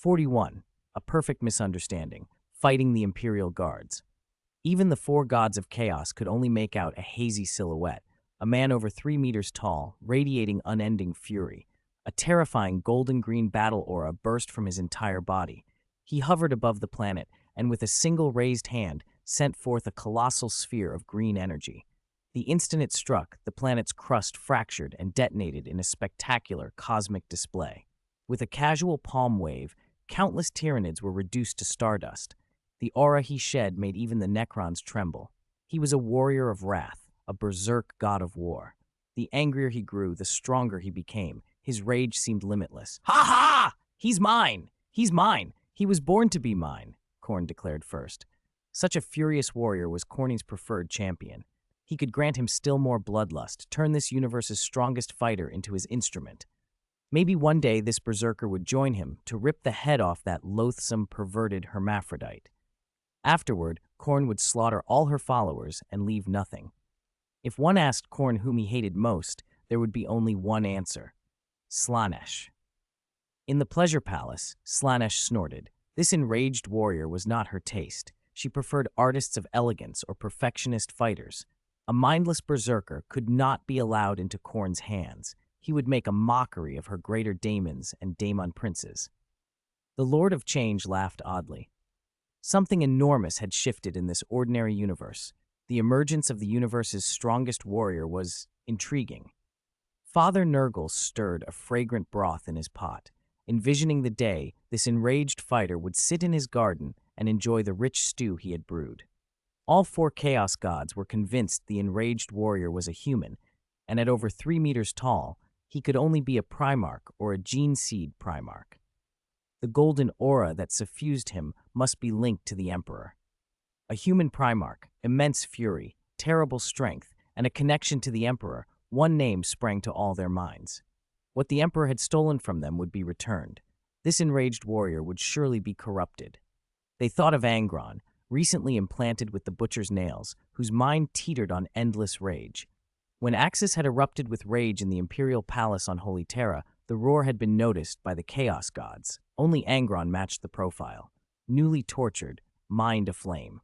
41. A perfect misunderstanding. Fighting the Imperial Guards. Even the four gods of chaos could only make out a hazy silhouette, a man over 3 meters tall, radiating unending fury. A terrifying golden-green battle aura burst from his entire body. He hovered above the planet, and with a single raised hand, sent forth a colossal sphere of green energy. The instant it struck, the planet's crust fractured and detonated in a spectacular cosmic display. With a casual palm wave, countless Tyranids were reduced to stardust. The aura he shed made even the Necrons tremble. He was a warrior of wrath, a berserk god of war. The angrier he grew, the stronger he became. His rage seemed limitless. "Ha ha! He's mine! He's mine! He was born to be mine," Khorne declared first. Such a furious warrior was Khorne's preferred champion. He could grant him still more bloodlust, turn this universe's strongest fighter into his instrument. Maybe one day this berserker would join him to rip the head off that loathsome, perverted hermaphrodite. Afterward, Khorne would slaughter all her followers and leave nothing. If one asked Khorne whom he hated most, there would be only one answer: Slaanesh. In the pleasure palace, Slaanesh snorted. This enraged warrior was not her taste. She preferred artists of elegance or perfectionist fighters. A mindless berserker could not be allowed into Khorne's hands. He would make a mockery of her greater daemons and daemon princes. The Lord of Change laughed oddly. Something enormous had shifted in this ordinary universe. The emergence of the universe's strongest warrior was intriguing. Father Nurgle stirred a fragrant broth in his pot, envisioning the day this enraged fighter would sit in his garden and enjoy the rich stew he had brewed. All four Chaos Gods were convinced the enraged warrior was a human, and at over 3 meters tall, he could only be a Primarch or a Gene Seed Primarch. The golden aura that suffused him must be linked to the Emperor. A human Primarch, immense fury, terrible strength, and a connection to the Emperor, one name sprang to all their minds. What the Emperor had stolen from them would be returned. This enraged warrior would surely be corrupted. They thought of Angron, recently implanted with the Butcher's nails, whose mind teetered on endless rage. When Axis had erupted with rage in the Imperial Palace on Holy Terra, the roar had been noticed by the Chaos Gods. Only Angron matched the profile. Newly tortured, mind aflame.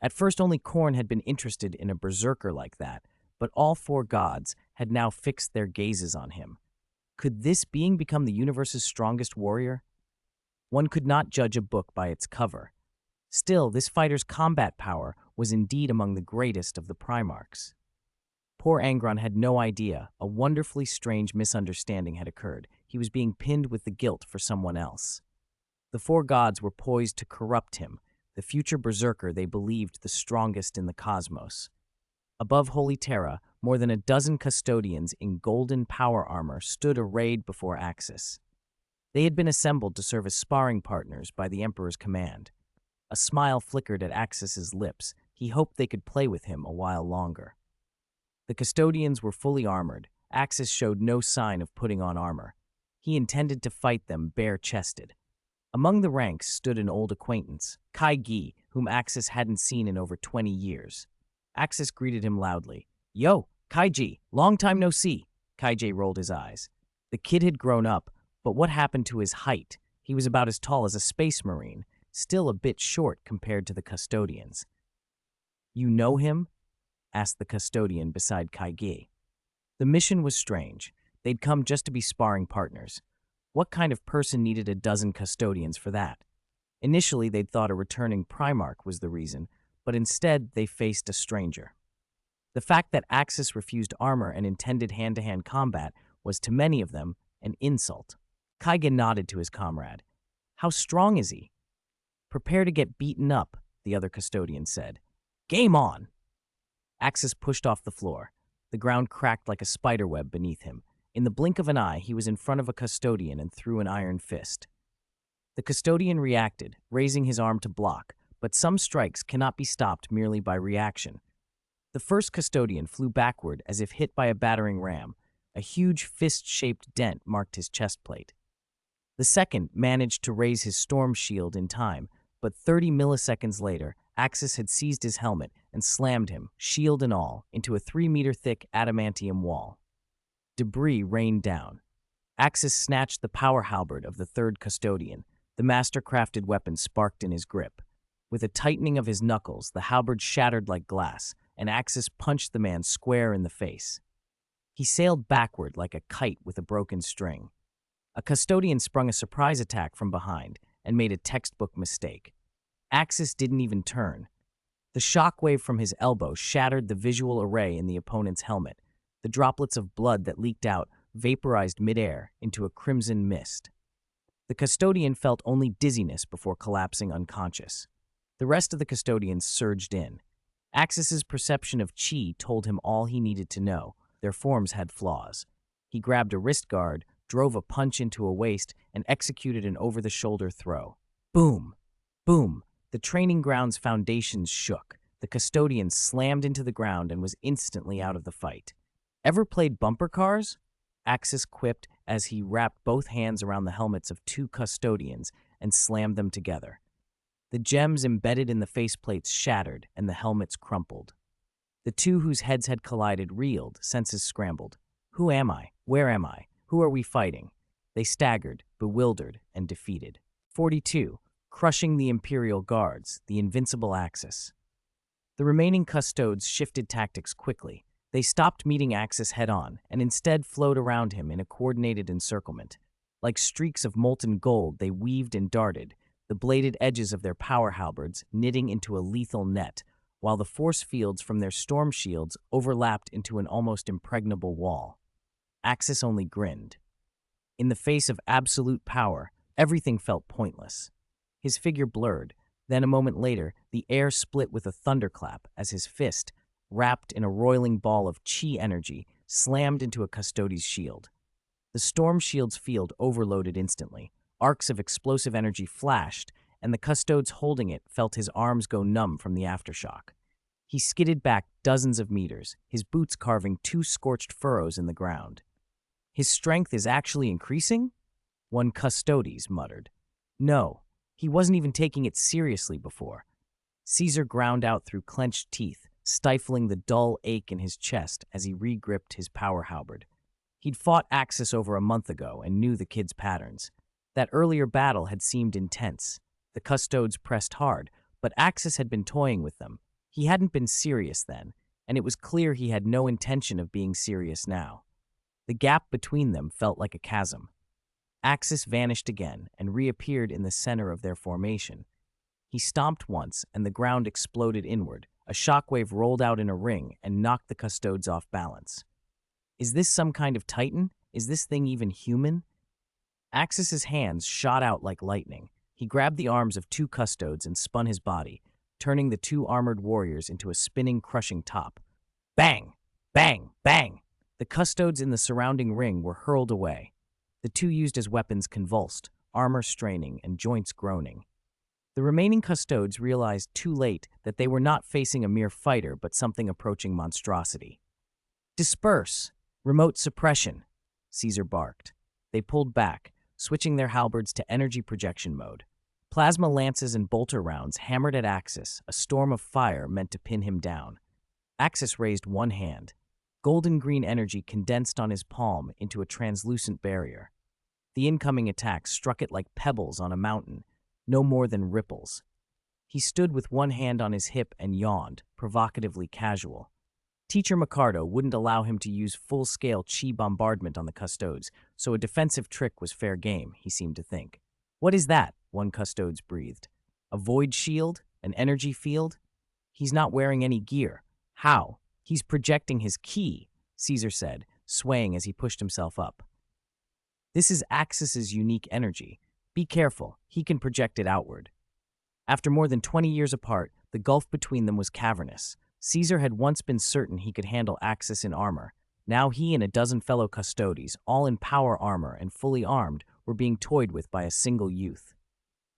At first only Khorne had been interested in a berserker like that, but all four gods had now fixed their gazes on him. Could this being become the universe's strongest warrior? One could not judge a book by its cover. Still, this fighter's combat power was indeed among the greatest of the Primarchs. Poor Angron had no idea a wonderfully strange misunderstanding had occurred. He was being pinned with the guilt for someone else. The four gods were poised to corrupt him, the future berserker they believed the strongest in the cosmos. Above Holy Terra, more than a dozen custodians in golden power armor stood arrayed before Axis. They had been assembled to serve as sparring partners by the Emperor's command. A smile flickered at Axis's lips. He hoped they could play with him a while longer. The custodians were fully armored. Axis showed no sign of putting on armor. He intended to fight them bare-chested. Among the ranks stood an old acquaintance, Kai Gi, whom Axis hadn't seen in over 20 years. Axis greeted him loudly. "Yo, Kaiji, long time no see." Kaiji rolled his eyes. The kid had grown up, but what happened to his height? He was about as tall as a space marine, still a bit short compared to the custodians. "You know him?" asked the custodian beside Kaigi. The mission was strange. They'd come just to be sparring partners. What kind of person needed a dozen custodians for that? Initially, they'd thought a returning Primarch was the reason, but instead they faced a stranger. The fact that Axis refused armor and intended hand-to-hand combat was to many of them an insult. Kaigen nodded to his comrade. "How strong is he?" "Prepare to get beaten up," the other custodian said. "Game on!" Axis pushed off the floor. The ground cracked like a spiderweb beneath him. In the blink of an eye, he was in front of a custodian and threw an iron fist. The custodian reacted, raising his arm to block, but some strikes cannot be stopped merely by reaction. The first custodian flew backward as if hit by a battering ram. A huge fist-shaped dent marked his chest plate. The second managed to raise his storm shield in time, but 30 milliseconds later, Axis had seized his helmet and slammed him, shield and all, into a 3-meter-thick adamantium wall. Debris rained down. Axis snatched the power halberd of the third custodian. The master-crafted weapon sparked in his grip. With a tightening of his knuckles, the halberd shattered like glass, and Axis punched the man square in the face. He sailed backward like a kite with a broken string. A custodian sprung a surprise attack from behind and made a textbook mistake. Axis didn't even turn. The shockwave from his elbow shattered the visual array in the opponent's helmet. The droplets of blood that leaked out vaporized midair into a crimson mist. The custodian felt only dizziness before collapsing unconscious. The rest of the custodians surged in. Axis's perception of chi told him all he needed to know. Their forms had flaws. He grabbed a wrist guard, drove a punch into a waist, and executed an over-the-shoulder throw. Boom! Boom! The training ground's foundations shook. The custodian slammed into the ground and was instantly out of the fight. Ever played bumper cars? Axis quipped as he wrapped both hands around the helmets of two custodians and slammed them together. The gems embedded in the faceplates shattered and the helmets crumpled. The two whose heads had collided reeled, senses scrambled. Who am I? Where am I? Who are we fighting? They staggered, bewildered, and defeated. 42. Crushing the Imperial Guards, the invincible Axis. The remaining custodes shifted tactics quickly. They stopped meeting Axis head-on and instead flowed around him in a coordinated encirclement. Like streaks of molten gold, they weaved and darted, the bladed edges of their power halberds knitting into a lethal net, while the force fields from their storm shields overlapped into an almost impregnable wall. Axis only grinned. In the face of absolute power, everything felt pointless. His figure blurred. Then a moment later, the air split with a thunderclap as his fist, wrapped in a roiling ball of chi energy, slammed into a custode's shield. The storm shield's field overloaded instantly. Arcs of explosive energy flashed, and the custodes holding it felt his arms go numb from the aftershock. He skidded back dozens of meters, his boots carving 2 scorched furrows in the ground. His strength is actually increasing? One custodes muttered. No, he wasn't even taking it seriously before. Caesar ground out through clenched teeth, stifling the dull ache in his chest as he re-gripped his power halberd. He'd fought Axis over a month ago and knew the kid's patterns. That earlier battle had seemed intense. The custodes pressed hard, but Axis had been toying with them. He hadn't been serious then, and it was clear he had no intention of being serious now. The gap between them felt like a chasm. Axis vanished again and reappeared in the center of their formation. He stomped once, and the ground exploded inward. A shockwave rolled out in a ring and knocked the custodes off balance. Is this some kind of titan? Is this thing even human? Axis's hands shot out like lightning. He grabbed the arms of 2 custodes and spun his body, turning the 2 armored warriors into a spinning, crushing top. Bang! Bang! Bang! The custodes in the surrounding ring were hurled away. The 2 used as weapons convulsed, armor straining and joints groaning. The remaining custodes realized too late that they were not facing a mere fighter but something approaching monstrosity. Disperse! Remote suppression! Caesar barked. They pulled back, switching their halberds to energy projection mode. Plasma lances and bolter rounds hammered at Axis, a storm of fire meant to pin him down. Axis raised one hand. Golden-green energy condensed on his palm into a translucent barrier. The incoming attack struck it like pebbles on a mountain, no more than ripples. He stood with one hand on his hip and yawned, provocatively casual. Teacher Micardo wouldn't allow him to use full-scale chi bombardment on the custodes, so a defensive trick was fair game, he seemed to think. What is that? One custodes breathed. A void shield? An energy field? He's not wearing any gear. How? He's projecting his ki, Caesar said, swaying as he pushed himself up. This is Axis's unique energy. Be careful, he can project it outward. After more than 20 years apart, the gulf between them was cavernous. Caesar had once been certain he could handle Axis in armor. Now he and a dozen fellow custodes, all in power armor and fully armed, were being toyed with by a single youth.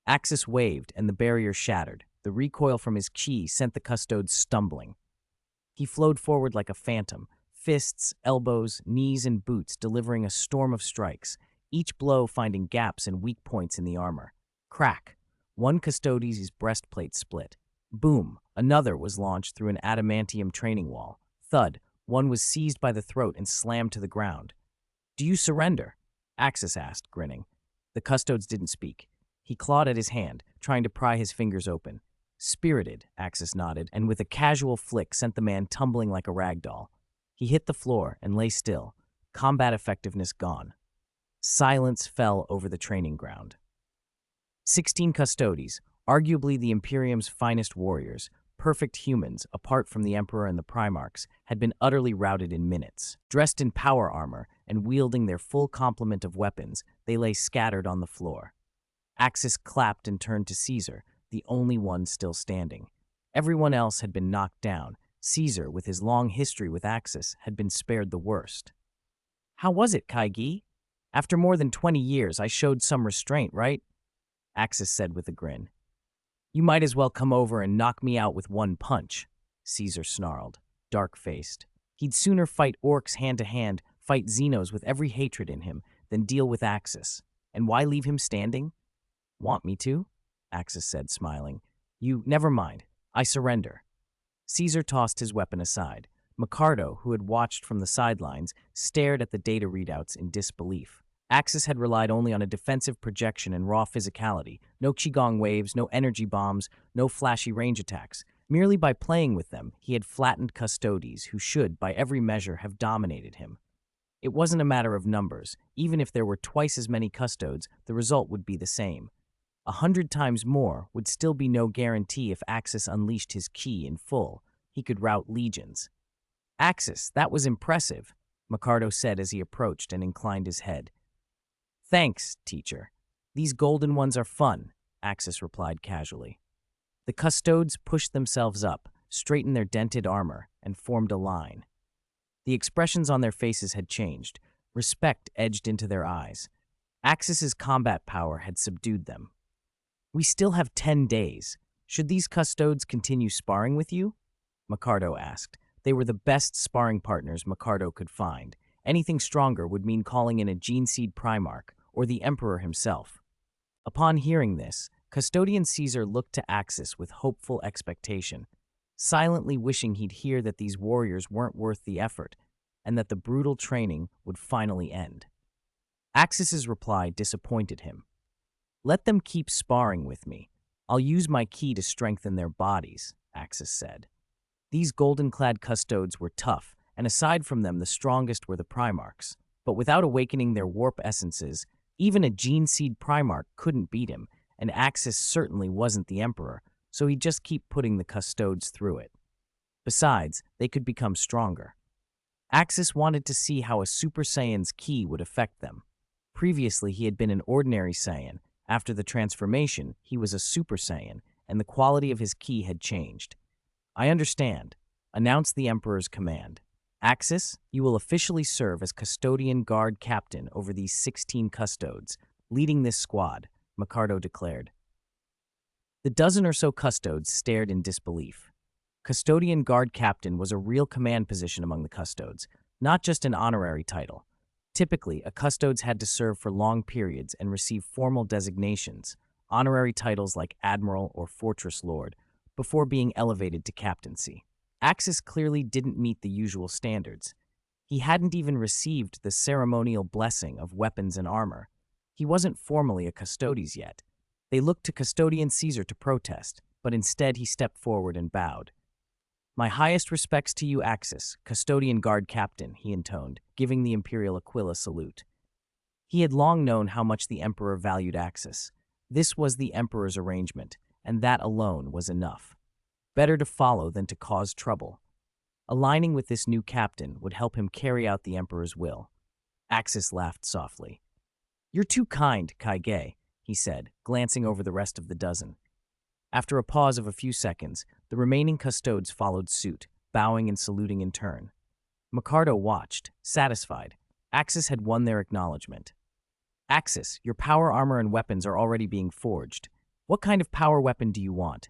Axis waved, and the barrier shattered. The recoil from his chi sent the custodes stumbling. He flowed forward like a phantom, fists, elbows, knees, and boots delivering a storm of strikes, each blow finding gaps and weak points in the armor. Crack! One custodes' breastplate split. Boom! Another was launched through an adamantium training wall. Thud! One was seized by the throat and slammed to the ground. Do you surrender? Axis asked, grinning. The custodes didn't speak. He clawed at his hand, trying to pry his fingers open. Spirited, Axis nodded, and with a casual flick sent the man tumbling like a rag doll. He hit the floor and lay still, combat effectiveness gone. Silence fell over the training ground. 16 custodes, arguably the Imperium's finest warriors, perfect humans apart from the Emperor and the Primarchs, had been utterly routed in minutes. Dressed in power armor and wielding their full complement of weapons, they lay scattered on the floor. Axis clapped and turned to Caesar, the only one still standing. Everyone else had been knocked down. Caesar, with his long history with Axis, had been spared the worst. "How was it, Kaigi? After more than 20 years, I showed some restraint, right?" Axis said with a grin. "You might as well come over and knock me out with one punch," Caesar snarled, dark-faced. He'd sooner fight orcs hand-to-hand, fight Xenos with every hatred in him, than deal with Axis. And why leave him standing? "Want me to?" Axis said, smiling. Never mind. I surrender." Caesar tossed his weapon aside. Micardo, who had watched from the sidelines, stared at the data readouts in disbelief. Axis had relied only on a defensive projection and raw physicality. No Qigong waves, no energy bombs, no flashy range attacks. Merely by playing with them, he had flattened custodes who should, by every measure, have dominated him. It wasn't a matter of numbers. Even if there were twice as many custodes, the result would be the same. 100 times more would still be no guarantee if Axis unleashed his ki in full. He could rout legions. "Axis, that was impressive," Micardo said as he approached and inclined his head. "Thanks, teacher. These golden ones are fun," Axis replied casually. The custodes pushed themselves up, straightened their dented armor, and formed a line. The expressions on their faces had changed. Respect edged into their eyes. Axis's combat power had subdued them. "We still have 10 days. Should these custodes continue sparring with you?" Micardo asked. They were the best sparring partners Micardo could find. Anything stronger would mean calling in a gene-seed Primarch, or the Emperor himself. Upon hearing this, Custodian Caesar looked to Axis with hopeful expectation, silently wishing he'd hear that these warriors weren't worth the effort, and that the brutal training would finally end. Axis's reply disappointed him. "Let them keep sparring with me. I'll use my ki to strengthen their bodies," Axis said. These golden-clad custodes were tough, and aside from them the strongest were the Primarchs. But without awakening their warp essences, even a gene-seed Primarch couldn't beat him, and Axis certainly wasn't the Emperor, so he'd just keep putting the custodes through it. Besides, they could become stronger. Axis wanted to see how a Super Saiyan's ki would affect them. Previously, he had been an ordinary Saiyan. After the transformation, he was a Super Saiyan, and the quality of his ki had changed. "I understand," announced the Emperor's command. "Axis, you will officially serve as custodian guard captain over these 16 custodes, leading this squad," Micardo declared. The dozen or so custodes stared in disbelief. Custodian guard captain was a real command position among the custodes, not just an honorary title. Typically, a custodes had to serve for long periods and receive formal designations, honorary titles like Admiral or Fortress Lord, before being elevated to captaincy. Axis clearly didn't meet the usual standards. He hadn't even received the ceremonial blessing of weapons and armor. He wasn't formally a custodes yet. They looked to Custodian Caesar to protest, but instead he stepped forward and bowed. "My highest respects to you, Axis, Custodian Guard Captain," he intoned, giving the Imperial Aquila salute. He had long known how much the Emperor valued Axis. This was the Emperor's arrangement, and that alone was enough. Better to follow than to cause trouble. Aligning with this new captain would help him carry out the Emperor's will. Axis laughed softly. "You're too kind, Kaige," he said, glancing over the rest of the dozen. After a pause of a few seconds, the remaining custodes followed suit, bowing and saluting in turn. Micardo watched, satisfied. Axis had won their acknowledgement. "Axis, your power armor and weapons are already being forged. What kind of power weapon do you want?"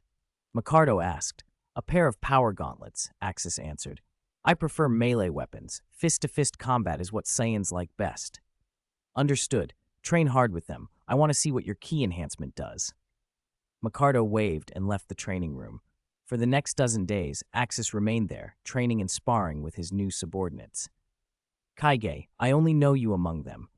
Micardo asked. "A pair of power gauntlets," Axis answered. "I prefer melee weapons. Fist-to-fist combat is what Saiyans like best." "Understood. Train hard with them. I want to see what your ki enhancement does." Micardo waved and left the training room. For the next dozen days, Axis remained there, training and sparring with his new subordinates. "Kaige, I only know you among them.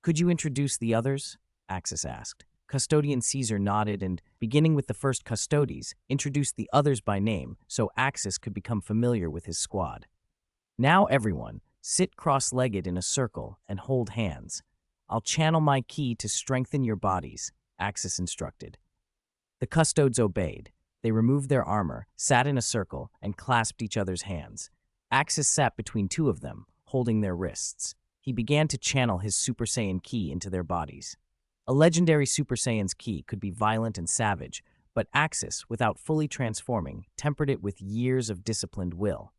"Could you introduce the others?" Axis asked. Custodian Caesar nodded and, beginning with the first custodes, introduced the others by name so Axis could become familiar with his squad. "Now everyone, sit cross-legged in a circle and hold hands. I'll channel my ki to strengthen your bodies," Axis instructed. The custodes obeyed. They removed their armor, sat in a circle, and clasped each other's hands. Axis sat between two of them, holding their wrists. He began to channel his Super Saiyan ki into their bodies. A legendary Super Saiyan's ki could be violent and savage, but Axis, without fully transforming, tempered it with years of disciplined will.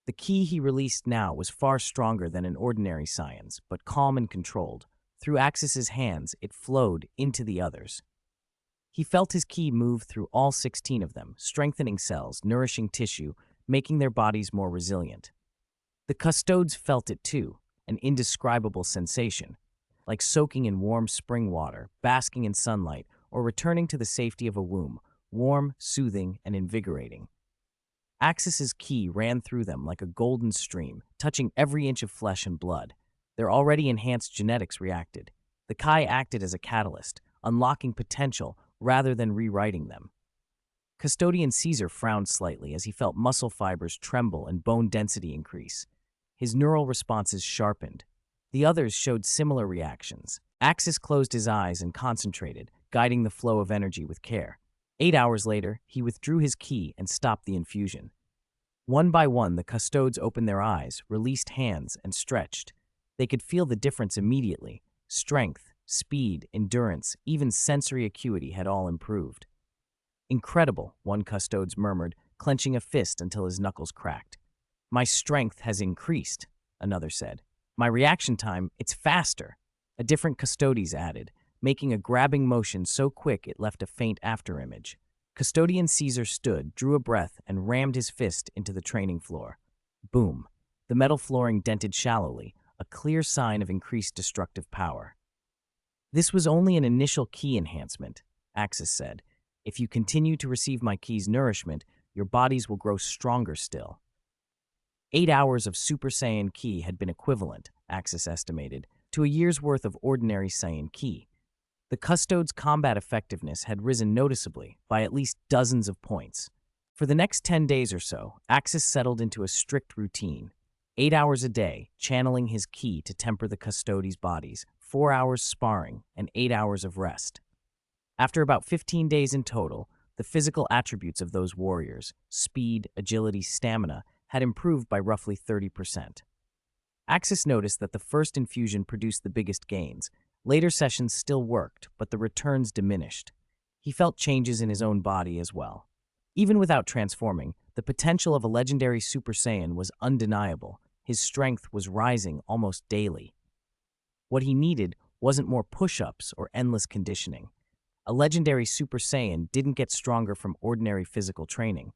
The ki he released now was far stronger than an ordinary Saiyan's, but calm and controlled. Through Axis's hands, it flowed into the others. He felt his ki move through all 16 of them, strengthening cells, nourishing tissue, making their bodies more resilient. The custodes felt it too, an indescribable sensation, like soaking in warm spring water, basking in sunlight, or returning to the safety of a womb, warm, soothing, and invigorating. Axis's ki ran through them like a golden stream, touching every inch of flesh and blood. Their already enhanced genetics reacted. The Kai acted as a catalyst, unlocking potential rather than rewriting them. Custodian Caesar frowned slightly as he felt muscle fibers tremble and bone density increase. His neural responses sharpened. The others showed similar reactions. Axis closed his eyes and concentrated, guiding the flow of energy with care. 8 hours later, he withdrew his ki and stopped the infusion. One by one, the custodes opened their eyes, released hands, and stretched. They could feel the difference immediately. Strength, speed, endurance, even sensory acuity had all improved. "Incredible," one custodes murmured, clenching a fist until his knuckles cracked. "My strength has increased," another said. "My reaction time, it's faster," a different custodes added, making a grabbing motion so quick it left a faint afterimage. Custodian Caesar stood, drew a breath, and rammed his fist into the training floor. Boom. The metal flooring dented shallowly, a clear sign of increased destructive power. "This was only an initial ki enhancement," Axis said. "If you continue to receive my ki's nourishment, your bodies will grow stronger still." 8 hours of Super Saiyan ki had been equivalent, Axis estimated, to a year's worth of ordinary Saiyan ki. The custodes' combat effectiveness had risen noticeably by at least dozens of points. For the next 10 days or so, Axis settled into a strict routine. 8 hours a day, channeling his ki to temper the custodes' bodies, 4 hours sparring, and 8 hours of rest. After about 15 days in total, the physical attributes of those warriors, speed, agility, stamina, had improved by roughly 30%. Axis noticed that the first infusion produced the biggest gains. Later sessions still worked, but the returns diminished. He felt changes in his own body as well. Even without transforming, the potential of a legendary Super Saiyan was undeniable. His strength was rising almost daily. What he needed wasn't more push-ups or endless conditioning. A legendary Super Saiyan didn't get stronger from ordinary physical training.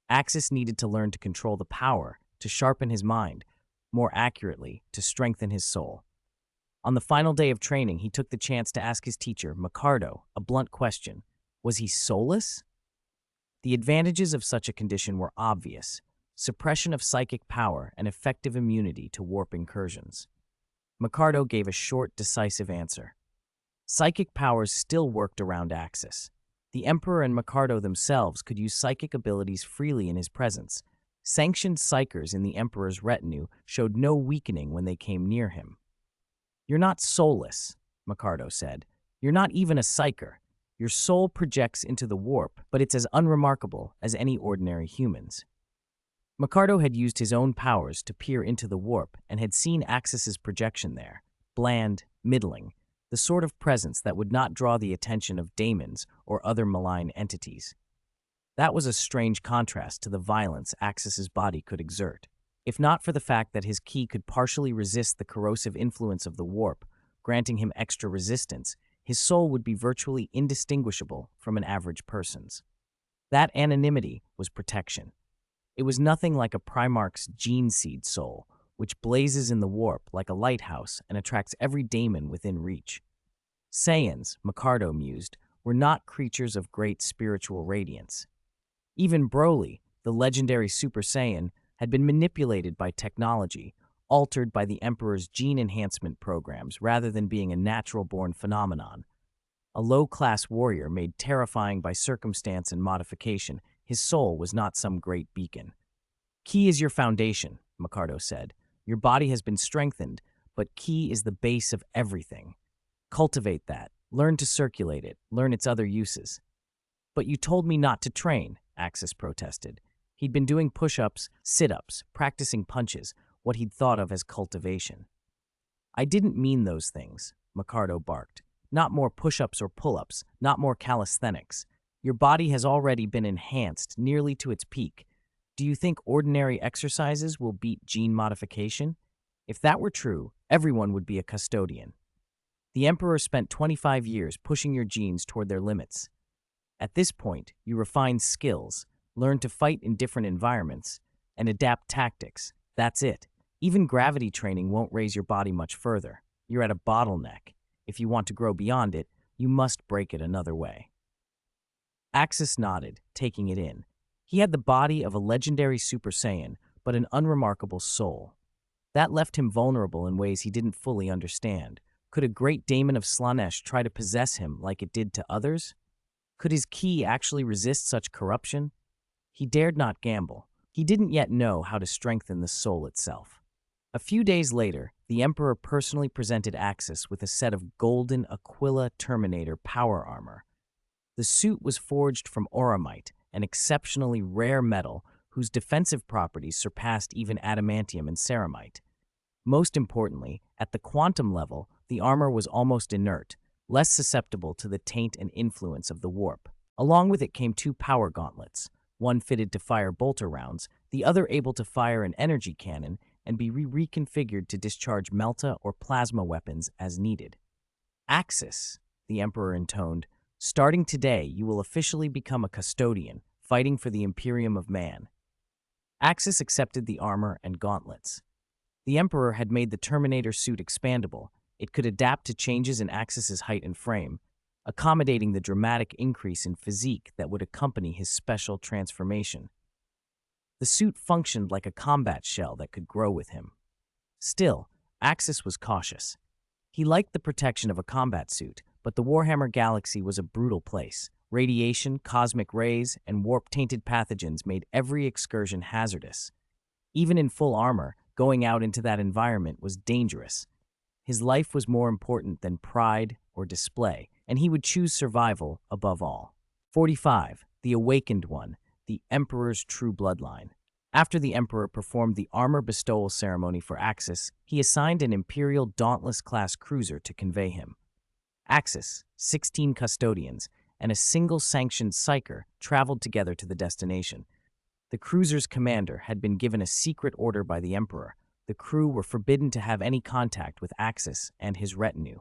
Axis needed to learn to control the power, to sharpen his mind, more accurately, to strengthen his soul. On the final day of training, he took the chance to ask his teacher, Micardo, a blunt question. Was he soulless? The advantages of such a condition were obvious: suppression of psychic power and effective immunity to warp incursions. Micardo gave a short, decisive answer. Psychic powers still worked around Axis. The Emperor and Micardo themselves could use psychic abilities freely in his presence. Sanctioned psychers in the Emperor's retinue showed no weakening when they came near him. "You're not soulless," Micardo said. "You're not even a psyker. Your soul projects into the warp, but it's as unremarkable as any ordinary human's." Micardo had used his own powers to peer into the warp and had seen Axis's projection there. Bland, middling, the sort of presence that would not draw the attention of daemons or other malign entities. That was a strange contrast to the violence Axis's body could exert. If not for the fact that his ki could partially resist the corrosive influence of the warp, granting him extra resistance, his soul would be virtually indistinguishable from an average person's. That anonymity was protection. It was nothing like a Primarch's gene seed soul, which blazes in the warp like a lighthouse and attracts every daemon within reach. Saiyans, Micardo mused, were not creatures of great spiritual radiance. Even Broly, the legendary Super Saiyan, had been manipulated by technology, altered by the Emperor's gene enhancement programs rather than being a natural-born phenomenon. A low-class warrior made terrifying by circumstance and modification, his soul was not some great beacon. Ki is your foundation, Micardo said. Your body has been strengthened, but Ki is the base of everything. Cultivate that. Learn to circulate it. Learn its other uses. But you told me not to train, Axis protested. He'd been doing push-ups, sit-ups, practicing punches, what he'd thought of as cultivation. I didn't mean those things, Micardo barked. Not more push-ups or pull-ups, not more calisthenics. Your body has already been enhanced nearly to its peak. Do you think ordinary exercises will beat gene modification? If that were true, everyone would be a custodian. The Emperor spent 25 years pushing your genes toward their limits. At this point, you refine skills, learn to fight in different environments, and adapt tactics. That's it. Even gravity training won't raise your body much further. You're at a bottleneck. If you want to grow beyond it, you must break it another way. Axis nodded, taking it in. He had the body of a legendary Super Saiyan, but an unremarkable soul. That left him vulnerable in ways he didn't fully understand. Could a great daemon of Slaanesh try to possess him like it did to others? Could his Ki actually resist such corruption? He dared not gamble. He didn't yet know how to strengthen the soul itself. A few days later, the Emperor personally presented Axis with a set of golden Aquila Terminator power armor. The suit was forged from auramite, an exceptionally rare metal whose defensive properties surpassed even adamantium and ceramite. Most importantly, at the quantum level, the armor was almost inert, less susceptible to the taint and influence of the warp. Along with it came 2 power gauntlets, one fitted to fire bolter rounds, the other able to fire an energy cannon and be reconfigured to discharge melta or plasma weapons as needed. Axis, the Emperor intoned, starting today you will officially become a custodian, fighting for the Imperium of Man. Axis accepted the armor and gauntlets. The Emperor had made the Terminator suit expandable. It could adapt to changes in Axis's height and frame, accommodating the dramatic increase in physique that would accompany his special transformation. The suit functioned like a combat shell that could grow with him. Still, Axis was cautious. He liked the protection of a combat suit, but the Warhammer galaxy was a brutal place. Radiation, cosmic rays, and warp-tainted pathogens made every excursion hazardous. Even in full armor, going out into that environment was dangerous. His life was more important than pride or display, and he would choose survival above all. 45. The Awakened One, the Emperor's true bloodline. After the Emperor performed the armor bestowal ceremony for Axis, he assigned an Imperial Dauntless-class cruiser to convey him. Axis, 16 custodians, and a single sanctioned psyker traveled together to the destination. The cruiser's commander had been given a secret order by the Emperor. The crew were forbidden to have any contact with Axis and his retinue.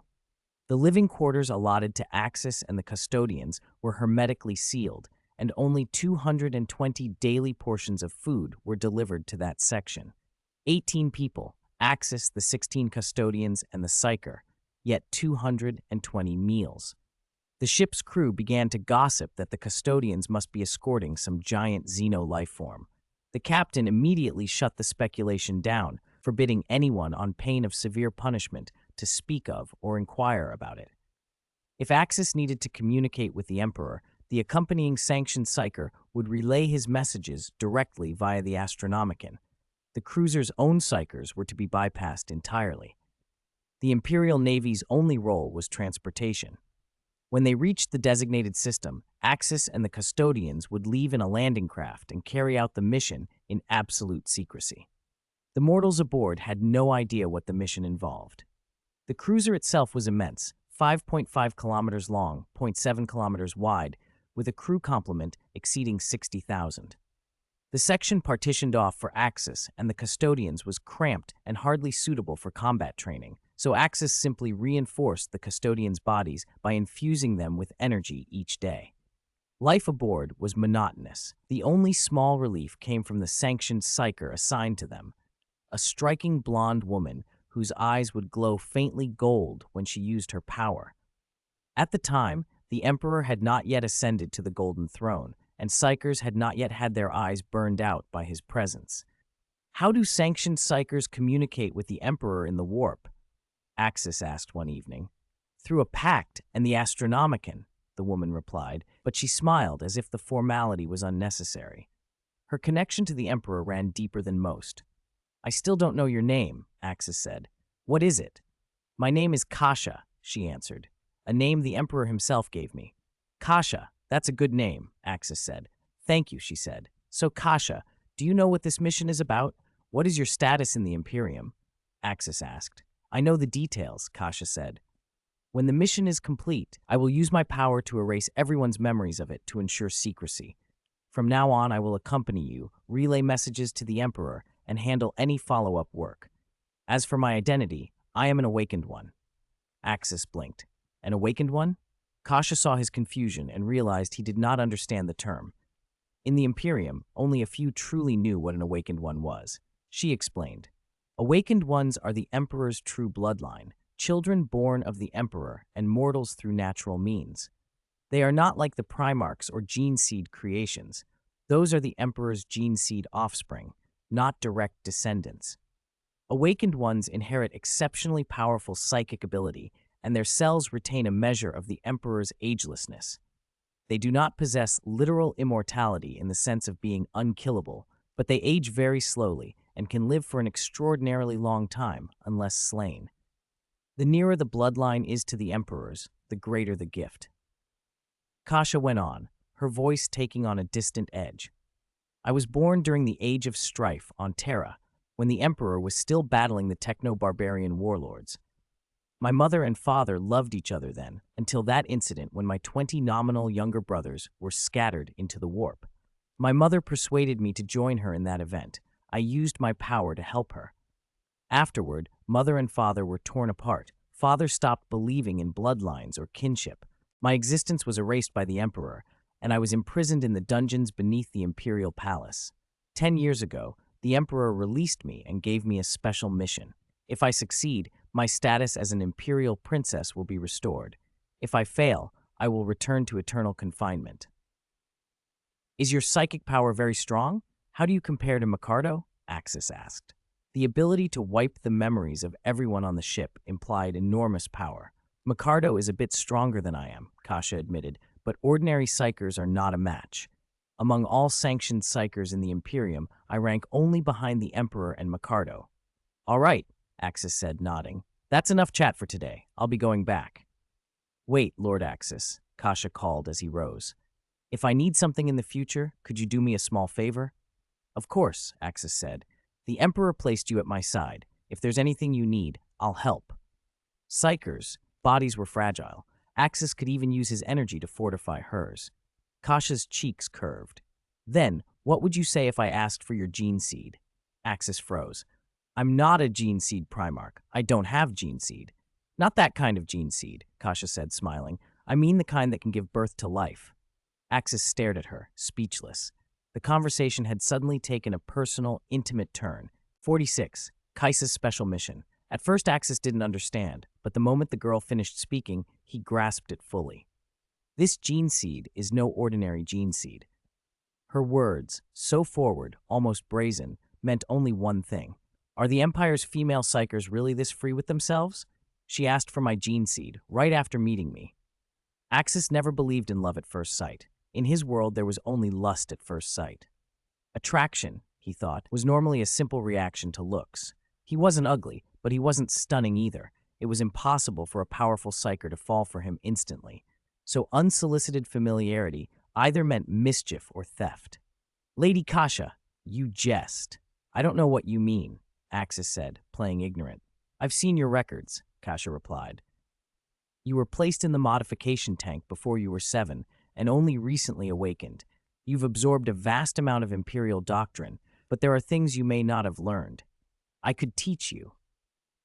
The living quarters allotted to Axis and the custodians were hermetically sealed, and only 220 daily portions of food were delivered to that section. 18 people, Axis, the 16 custodians, and the psyker, yet 220 meals. The ship's crew began to gossip that the custodians must be escorting some giant xeno life form. The captain immediately shut the speculation down, forbidding anyone on pain of severe punishment to speak of or inquire about it. If Axis needed to communicate with the Emperor, the accompanying sanctioned psyker would relay his messages directly via the Astronomicon. The cruiser's own psykers were to be bypassed entirely. The Imperial Navy's only role was transportation. When they reached the designated system, Axis and the custodians would leave in a landing craft and carry out the mission in absolute secrecy. The mortals aboard had no idea what the mission involved. The cruiser itself was immense, 5.5 kilometers long, 0.7 kilometers wide, with a crew complement exceeding 60,000. The section partitioned off for Axis and the custodians was cramped and hardly suitable for combat training, so Axis simply reinforced the custodians' bodies by infusing them with energy each day. Life aboard was monotonous. The only small relief came from the sanctioned psyker assigned to them, a striking blonde woman whose eyes would glow faintly gold when she used her power. At the time, the Emperor had not yet ascended to the Golden Throne, and psykers had not yet had their eyes burned out by his presence. How do sanctioned psychers communicate with the Emperor in the warp? Axis asked one evening. Through a pact and the Astronomicon, the woman replied, but she smiled as if the formality was unnecessary. Her connection to the Emperor ran deeper than most. I still don't know your name, Axis said. What is it? My name is Kasha, she answered, a name the Emperor himself gave me. Kasha, that's a good name, Axis said. Thank you, she said. So Kasha, do you know what this mission is about? What is your status in the Imperium? Axis asked. I know the details, Kasha said. When the mission is complete, I will use my power to erase everyone's memories of it to ensure secrecy. From now on, I will accompany you, relay messages to the Emperor, and handle any follow-up work. As for my identity, I am an awakened one. Axis blinked. An awakened one? Kasha saw his confusion and realized he did not understand the term. In the Imperium, only a few truly knew what an awakened one was. She explained. Awakened ones are the Emperor's true bloodline, children born of the Emperor and mortals through natural means. They are not like the Primarchs or gene seed creations. Those are the Emperor's gene seed offspring, not direct descendants. Awakened ones inherit exceptionally powerful psychic ability, and their cells retain a measure of the Emperor's agelessness. They do not possess literal immortality in the sense of being unkillable, but they age very slowly and can live for an extraordinarily long time unless slain. The nearer the bloodline is to the Emperor's, the greater the gift. Kasha went on, her voice taking on a distant edge. I was born during the Age of Strife on Terra, when the Emperor was still battling the techno-barbarian warlords. My mother and father loved each other then, until that incident when my 20 nominal younger brothers were scattered into the warp. My mother persuaded me to join her in that event. I used my power to help her. Afterward, mother and father were torn apart. Father stopped believing in bloodlines or kinship. My existence was erased by the Emperor, and I was imprisoned in the dungeons beneath the Imperial Palace. 10 years ago, the Emperor released me and gave me a special mission. If I succeed, my status as an Imperial princess will be restored. If I fail, I will return to eternal confinement. Is your psychic power very strong? How do you compare to Mikado? Axis asked. The ability to wipe the memories of everyone on the ship implied enormous power. Mikado is a bit stronger than I am, Kasha admitted, but ordinary psychers are not a match. Among all sanctioned psychers in the Imperium, I rank only behind the Emperor and Mikado. All right, Axis said, nodding. That's enough chat for today. I'll be going back. Wait, Lord Axis, Kasha called as he rose. If I need something in the future, could you do me a small favor? Of course, Axis said. The Emperor placed you at my side. If there's anything you need, I'll help. Psychers' bodies were fragile. Axis could even use his energy to fortify hers. Kasha's cheeks curved. Then, what would you say if I asked for your gene seed? Axis froze. I'm not a gene seed Primarch. I don't have gene seed. Not that kind of gene seed, Kasha said, smiling. I mean the kind that can give birth to life. Axis stared at her, speechless. The conversation had suddenly taken a personal, intimate turn. 46. Kaisa's special mission. At first, Axis didn't understand, but the moment the girl finished speaking, he grasped it fully. This gene seed is no ordinary gene seed. Her words, so forward, almost brazen, meant only one thing. Are the Empire's female psychers really this free with themselves? She asked for my gene seed, right after meeting me. Axis never believed in love at first sight. In his world, there was only lust at first sight. Attraction, he thought, was normally a simple reaction to looks. He wasn't ugly, but he wasn't stunning either. It was impossible for a powerful psyker to fall for him instantly. So unsolicited familiarity either meant mischief or theft. Lady Kasha, you jest. I don't know what you mean, Axis said, playing ignorant. I've seen your records, Kasha replied. You were placed in the modification tank before you were 7, and only recently awakened. You've absorbed a vast amount of Imperial doctrine, but there are things you may not have learned. I could teach you.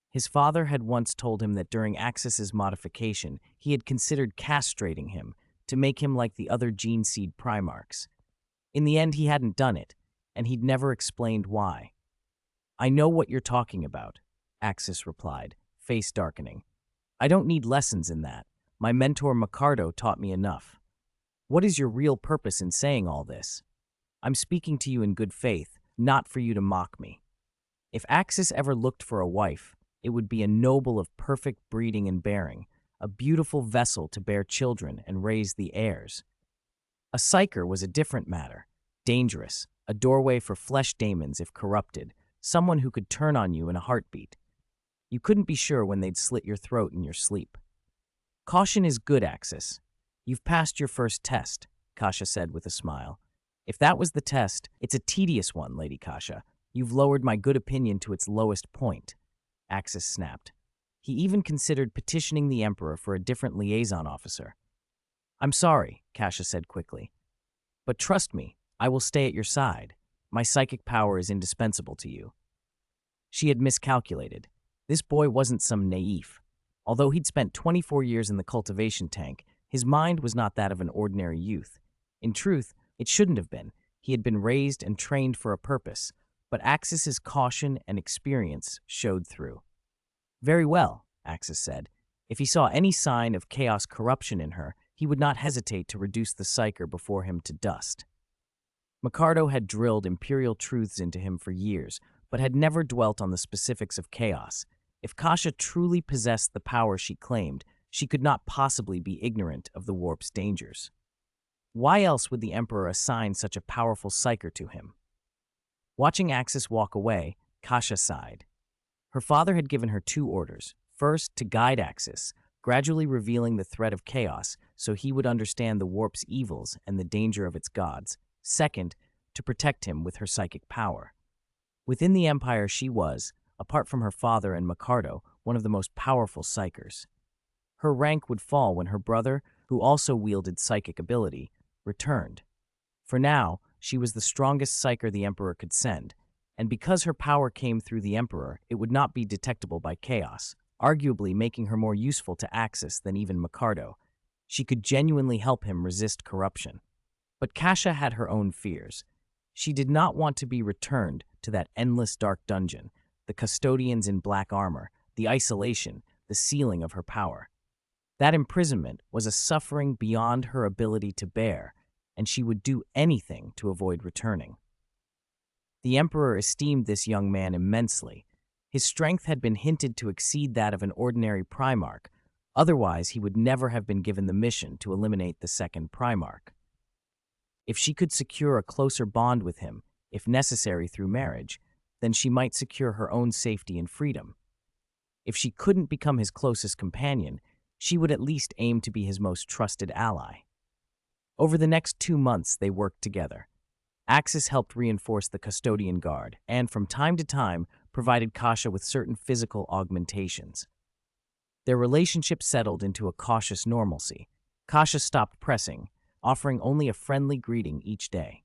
His father had once told him that during Axis's modification, he had considered castrating him to make him like the other gene seed Primarchs. In the end, he hadn't done it, and he'd never explained why. I know what you're talking about, Axis replied, face darkening. I don't need lessons in that. My mentor Mikado taught me enough. What is your real purpose in saying all this? I'm speaking to you in good faith, not for you to mock me. If Axis ever looked for a wife, it would be a noble of perfect breeding and bearing, a beautiful vessel to bear children and raise the heirs. A psyker was a different matter, dangerous, a doorway for flesh daemons if corrupted, someone who could turn on you in a heartbeat. You couldn't be sure when they'd slit your throat in your sleep. Caution is good, Axis. You've passed your first test, Kasha said with a smile. If that was the test, it's a tedious one, Lady Kasha. You've lowered my good opinion to its lowest point, Axis snapped. He even considered petitioning the Emperor for a different liaison officer. I'm sorry, Kasha said quickly. But trust me, I will stay at your side. My psychic power is indispensable to you. She had miscalculated. This boy wasn't some naif. Although he'd spent 24 years in the cultivation tank, his mind was not that of an ordinary youth. In truth, it shouldn't have been. He had been raised and trained for a purpose, but Axis's caution and experience showed through. Very well, Axis said. If he saw any sign of chaos corruption in her, he would not hesitate to reduce the psyker before him to dust. Micardo had drilled imperial truths into him for years, but had never dwelt on the specifics of chaos. If Kasha truly possessed the power she claimed, she could not possibly be ignorant of the warp's dangers. Why else would the Emperor assign such a powerful psyker to him? Watching Axis walk away, Kasha sighed. Her father had given her two orders. First, to guide Axis, gradually revealing the threat of chaos so he would understand the warp's evils and the danger of its gods. Second, to protect him with her psychic power. Within the Empire she was, apart from her father and Micardo, one of the most powerful psykers. Her rank would fall when her brother, who also wielded psychic ability, returned. For now, she was the strongest psyker the Emperor could send, and because her power came through the Emperor, it would not be detectable by chaos, arguably making her more useful to Axis than even Micardo. She could genuinely help him resist corruption. But Kasha had her own fears. She did not want to be returned to that endless dark dungeon, the custodians in black armor, the isolation, the ceiling of her power. That imprisonment was a suffering beyond her ability to bear, and she would do anything to avoid returning. The Emperor esteemed this young man immensely. His strength had been hinted to exceed that of an ordinary Primarch, otherwise he would never have been given the mission to eliminate the second Primarch. If she could secure a closer bond with him, if necessary through marriage, then she might secure her own safety and freedom. If she couldn't become his closest companion, she would at least aim to be his most trusted ally. Over the next 2 months, they worked together. Axis helped reinforce the custodian guard, and from time to time provided Kasha with certain physical augmentations. Their relationship settled into a cautious normalcy. Kasha stopped pressing, offering only a friendly greeting each day.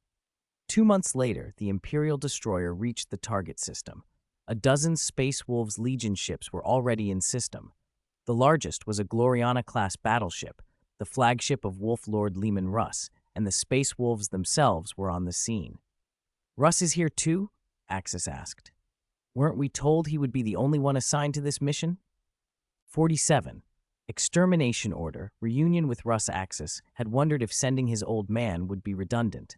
2 months later, the Imperial destroyer reached the target system. A dozen Space Wolves Legion ships were already in system. The largest was a Gloriana-class battleship, the flagship of Wolf Lord Leman Russ, and the Space Wolves themselves were on the scene. Russ is here too? Axis asked. Weren't we told he would be the only one assigned to this mission? 47. Extermination Order, reunion with Russ. Axis had wondered if sending his old man would be redundant.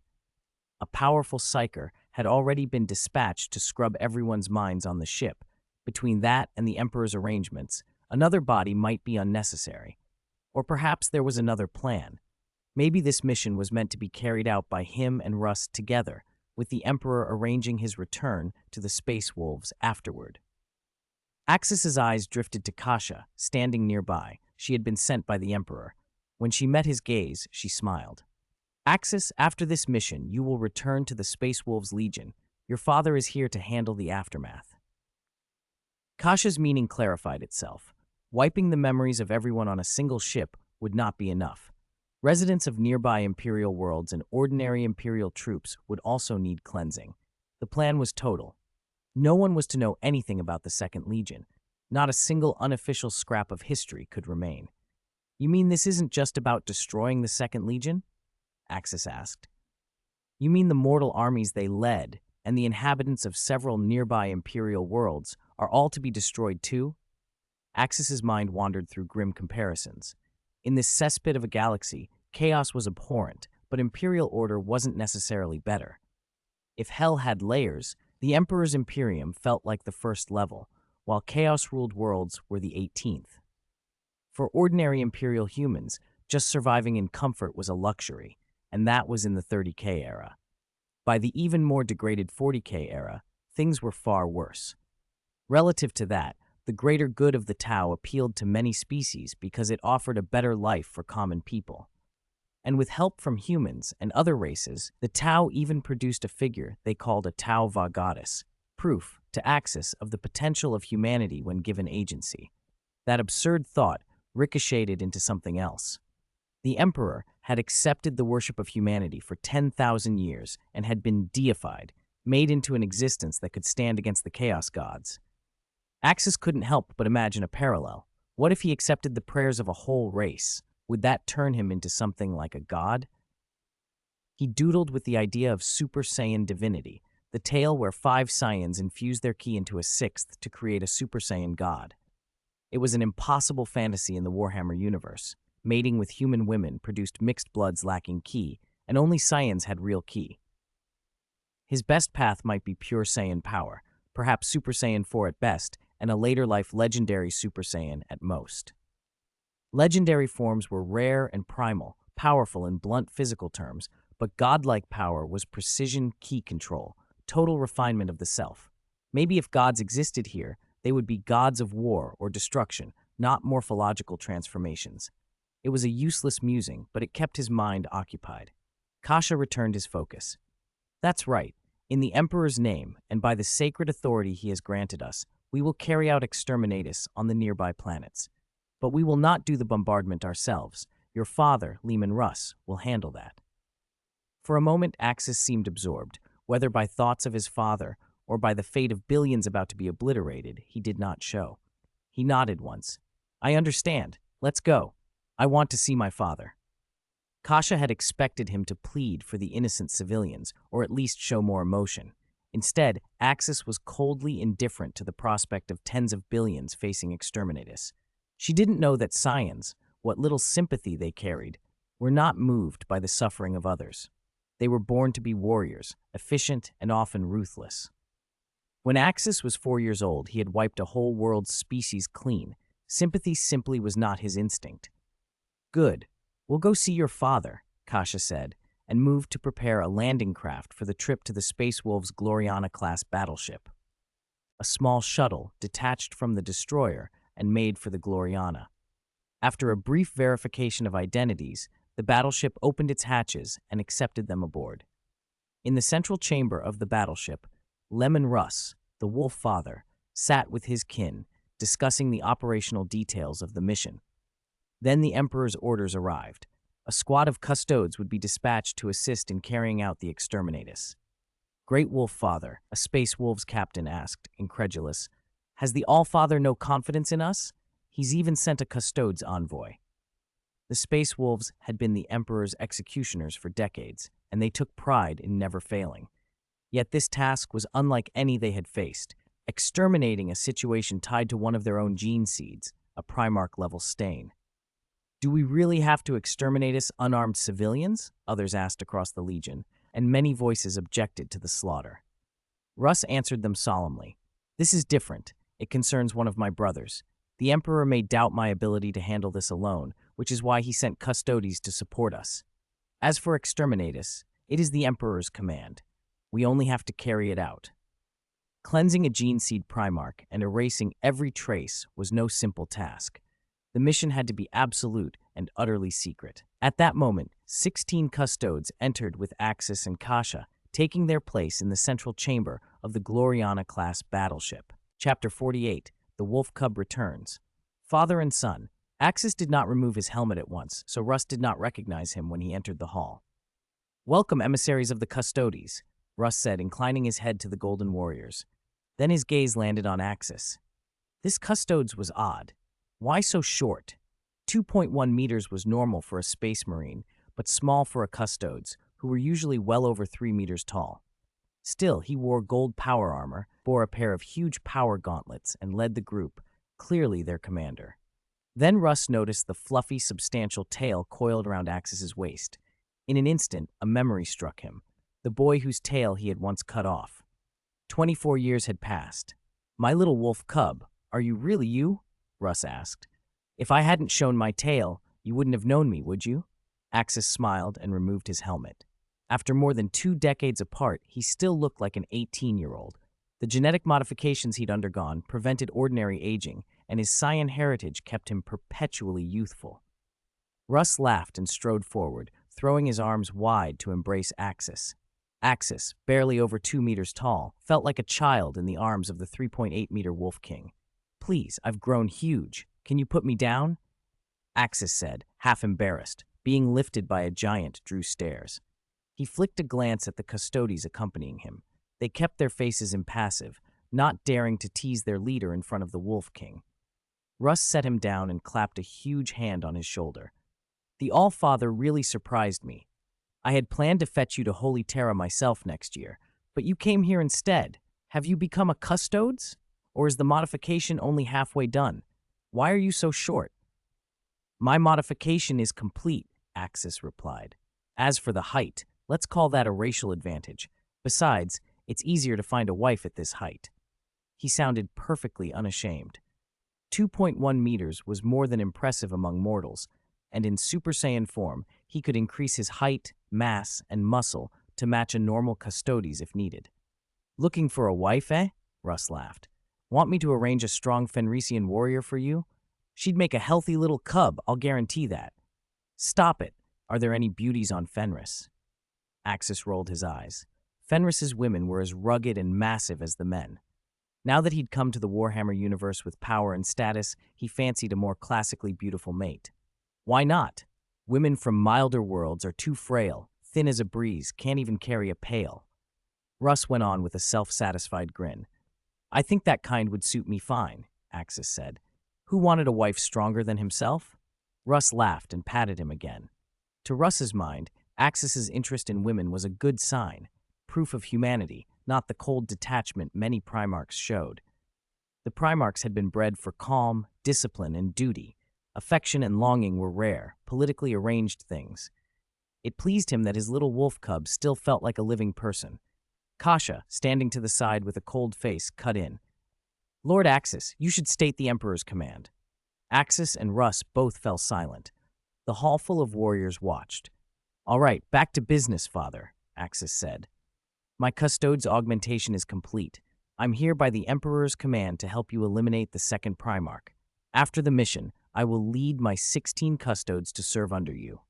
A powerful psyker had already been dispatched to scrub everyone's minds on the ship. Between that and the Emperor's arrangements, another body might be unnecessary. Or perhaps there was another plan. Maybe this mission was meant to be carried out by him and Russ together, with the Emperor arranging his return to the Space Wolves afterward. Axis's eyes drifted to Kasha, standing nearby. She had been sent by the Emperor. When she met his gaze, she smiled. Axis, after this mission, you will return to the Space Wolves Legion. Your father is here to handle the aftermath. Kasha's meaning clarified itself. Wiping the memories of everyone on a single ship would not be enough. Residents of nearby Imperial worlds and ordinary Imperial troops would also need cleansing. The plan was total. No one was to know anything about the Second Legion. Not a single unofficial scrap of history could remain. You mean this isn't just about destroying the Second Legion? Axis asked. You mean the mortal armies they led and the inhabitants of several nearby Imperial worlds are all to be destroyed too? Axis's mind wandered through grim comparisons. In this cesspit of a galaxy, chaos was abhorrent, but Imperial order wasn't necessarily better. If hell had layers, The Emperor's Imperium felt like the first level, while chaos-ruled worlds were the 18th. For ordinary Imperial humans, just surviving in comfort was a luxury, and that was in the 30K era. By the even more degraded 40K era, things were far worse. Relative to that, the greater good of the Tau appealed to many species because it offered a better life for common people. And with help from humans and other races, the Tau even produced a figure they called a Tau Va Goddess, proof to Axis of the potential of humanity when given agency. That absurd thought ricocheted into something else. The Emperor had accepted the worship of humanity for 10,000 years and had been deified, made into an existence that could stand against the Chaos Gods. Axis couldn't help but imagine a parallel. What if he accepted the prayers of a whole race? Would that turn him into something like a god? He doodled with the idea of Super Saiyan divinity, the tale where 5 Saiyans infused their ki into a 6th to create a Super Saiyan god. It was an impossible fantasy in the Warhammer universe. Mating with human women produced mixed bloods lacking ki, and only Saiyans had real ki. His best path might be pure Saiyan power, perhaps Super Saiyan 4 at best, and a later-life legendary Super Saiyan at most. Legendary forms were rare and primal, powerful in blunt physical terms, but godlike power was precision ki control, total refinement of the self. Maybe if gods existed here, they would be gods of war or destruction, not morphological transformations. It was a useless musing, but it kept his mind occupied. Kasha returned his focus. That's right. In the Emperor's name, and by the sacred authority he has granted us, we will carry out exterminatus on the nearby planets. But we will not do the bombardment ourselves. Your father, Leman Russ, will handle that. For a moment, Axis seemed absorbed, whether by thoughts of his father or by the fate of billions about to be obliterated, he did not show. He nodded once. I understand. Let's go. I want to see my father. Kasha had expected him to plead for the innocent civilians, or at least show more emotion. Instead, Axis was coldly indifferent to the prospect of tens of billions facing exterminatus. She didn't know that Saiyans, what little sympathy they carried, were not moved by the suffering of others. They were born to be warriors, efficient and often ruthless. When Axis was 4 years old, he had wiped a whole world's species clean. Sympathy simply was not his instinct. Good. We'll go see your father, Kasha said, and moved to prepare a landing craft for the trip to the Space Wolves Gloriana-class battleship. A small shuttle detached from the destroyer and made for the Gloriana. After a brief verification of identities, the battleship opened its hatches and accepted them aboard. In the central chamber of the battleship, Leman Russ, the Wolf Father, sat with his kin, discussing the operational details of the mission. Then the Emperor's orders arrived. A squad of custodes would be dispatched to assist in carrying out the exterminatus. Great Wolf Father, a Space Wolves captain asked, incredulous, has the All-Father no confidence in us? He's even sent a custodes envoy. The Space Wolves had been the Emperor's executioners for decades, and they took pride in never failing. Yet this task was unlike any they had faced, exterminating a situation tied to one of their own gene seeds, a Primarch-level stain. Do we really have to exterminate us unarmed civilians? Others asked across the Legion, and many voices objected to the slaughter. Russ answered them solemnly. This is different. It concerns one of my brothers. The Emperor may doubt my ability to handle this alone, which is why he sent custodes to support us. As for exterminatus, it is the Emperor's command. We only have to carry it out. Cleansing a gene seed Primarch and erasing every trace was no simple task. The mission had to be absolute and utterly secret. At that moment, 16 custodes entered with Axis and Kasha, taking their place in the central chamber of the Gloriana-class battleship. Chapter 48, The Wolf Cub Returns. Father and son. Axis did not remove his helmet at once, so Russ did not recognize him when he entered the hall. Welcome, emissaries of the Custodes, Russ said, inclining his head to the Golden Warriors. Then his gaze landed on Axis. This Custodes was odd. Why so short? 2.1 meters was normal for a Space Marine, but small for a Custodes, who were usually well over 3 meters tall. Still, he wore gold power armor, bore a pair of huge power gauntlets, and led the group, clearly their commander. Then Russ noticed the fluffy, substantial tail coiled around Axis's waist. In an instant, a memory struck him, the boy whose tail he had once cut off. 24 years had passed. "My little wolf cub, are you really you?" Russ asked. "If I hadn't shown my tail, you wouldn't have known me, would you?" Axis smiled and removed his helmet. After more than 2 decades apart, he still looked like an 18-year-old. The genetic modifications he'd undergone prevented ordinary aging, and his Scion heritage kept him perpetually youthful. Russ laughed and strode forward, throwing his arms wide to embrace Axis. Axis, barely over 2 meters tall, felt like a child in the arms of the 3.8-meter Wolf King. "Please, I've grown huge. Can you put me down?" Axis said, half embarrassed. Being lifted by a giant drew stares. He flicked a glance at the custodes accompanying him. They kept their faces impassive, not daring to tease their leader in front of the Wolf King. Russ set him down and clapped a huge hand on his shoulder. "The All-Father really surprised me. I had planned to fetch you to Holy Terra myself next year, but you came here instead. Have you become a custodes? Or is the modification only halfway done? Why are you so short?" "My modification is complete," Axis replied. "As for the height, let's call that a racial advantage. Besides, it's easier to find a wife at this height." He sounded perfectly unashamed. 2.1 meters was more than impressive among mortals, and in Super Saiyan form, he could increase his height, mass, and muscle to match a normal custodes if needed. "Looking for a wife, eh?" Russ laughed. "Want me to arrange a strong Fenrisian warrior for you? She'd make a healthy little cub, I'll guarantee that." "Stop it. Are there any beauties on Fenris?" Axis rolled his eyes. Fenris's women were as rugged and massive as the men. Now that he'd come to the Warhammer universe with power and status, he fancied a more classically beautiful mate. Why not? Women from milder worlds are too frail, thin as a breeze, can't even carry a pail. Russ went on with a self-satisfied grin. "I think that kind would suit me fine," Axis said. "Who wanted a wife stronger than himself?" Russ laughed and patted him again. To Russ's mind, Axis's interest in women was a good sign, proof of humanity, not the cold detachment many Primarchs showed. The Primarchs had been bred for calm, discipline, and duty. Affection and longing were rare, politically arranged things. It pleased him that his little wolf cub still felt like a living person. Kasha, standing to the side with a cold face, cut in. "Lord Axis, you should state the Emperor's command." Axis and Russ both fell silent. The hall full of warriors watched. "All right, back to business, Father," Axis said. "My custodes augmentation is complete. I'm here by the Emperor's command to help you eliminate the second Primarch. After the mission, I will lead my 16 custodes to serve under you."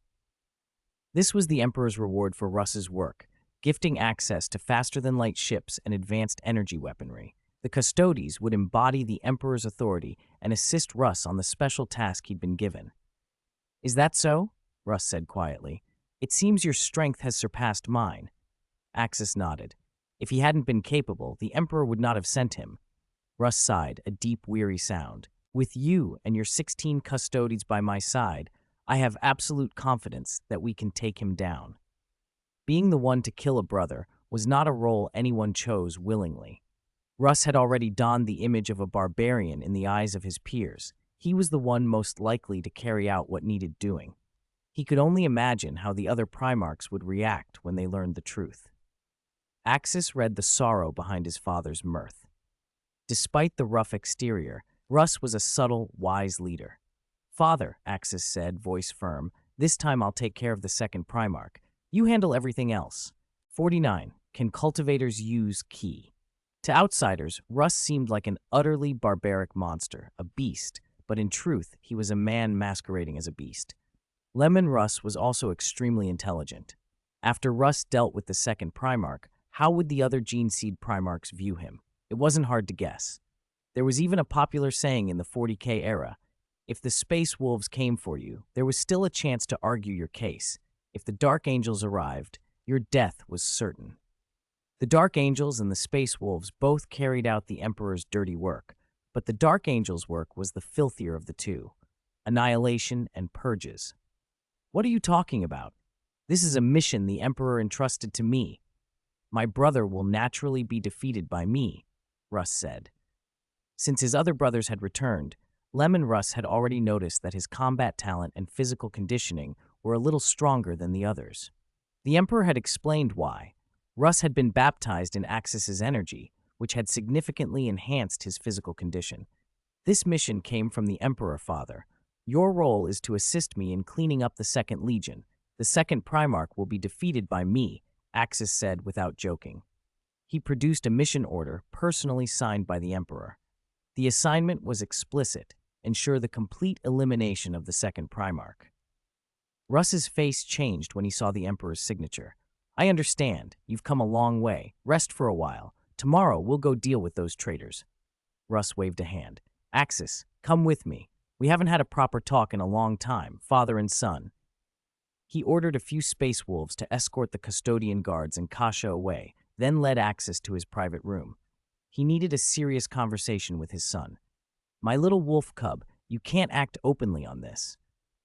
This was the Emperor's reward for Russ's work, gifting access to faster-than-light ships and advanced energy weaponry. The custodes would embody the Emperor's authority and assist Russ on the special task he'd been given. "Is that so?" Russ said quietly. "It seems your strength has surpassed mine." Axis nodded. If he hadn't been capable, the Emperor would not have sent him. Russ sighed, a deep, weary sound. "With you and your 16 custodes by my side, I have absolute confidence that we can take him down." Being the one to kill a brother was not a role anyone chose willingly. Russ had already donned the image of a barbarian in the eyes of his peers. He was the one most likely to carry out what needed doing. He could only imagine how the other Primarchs would react when they learned the truth. Axis read the sorrow behind his father's mirth. Despite the rough exterior, Russ was a subtle, wise leader. "Father," Axis said, voice firm, "this time I'll take care of the second Primarch. You handle everything else." 49. Can cultivators use ki? To outsiders, Russ seemed like an utterly barbaric monster, a beast, but in truth, he was a man masquerading as a beast. Leman Russ was also extremely intelligent. After Russ dealt with the second Primarch, how would the other Gene Seed Primarchs view him? It wasn't hard to guess. There was even a popular saying in the 40K era, if the Space Wolves came for you, there was still a chance to argue your case. If the Dark Angels arrived, your death was certain. The Dark Angels and the Space Wolves both carried out the Emperor's dirty work, but the Dark Angels' work was the filthier of the two. Annihilation and purges. "What are you talking about? This is a mission the Emperor entrusted to me. My brother will naturally be defeated by me," Russ said. Since his other brothers had returned, Leman Russ had already noticed that his combat talent and physical conditioning were a little stronger than the others. The Emperor had explained why. Russ had been baptized in Axis's energy, which had significantly enhanced his physical condition. This mission came from the Emperor, Father. Your role is to assist me in cleaning up the Second Legion. The second Primarch will be defeated by me, Axis said without joking. He produced a mission order personally signed by the Emperor. The assignment was explicit: ensure the complete elimination of the second Primarch. Russ's face changed when he saw the Emperor's signature. I understand. You've come a long way. Rest for a while. Tomorrow we'll go deal with those traitors. Russ waved a hand. Axis, come with me. We haven't had a proper talk in a long time, father and son. He ordered a few space wolves to escort the custodian guards and Kasha away, then led Axis to his private room. He needed a serious conversation with his son. My little wolf cub, you can't act openly on this.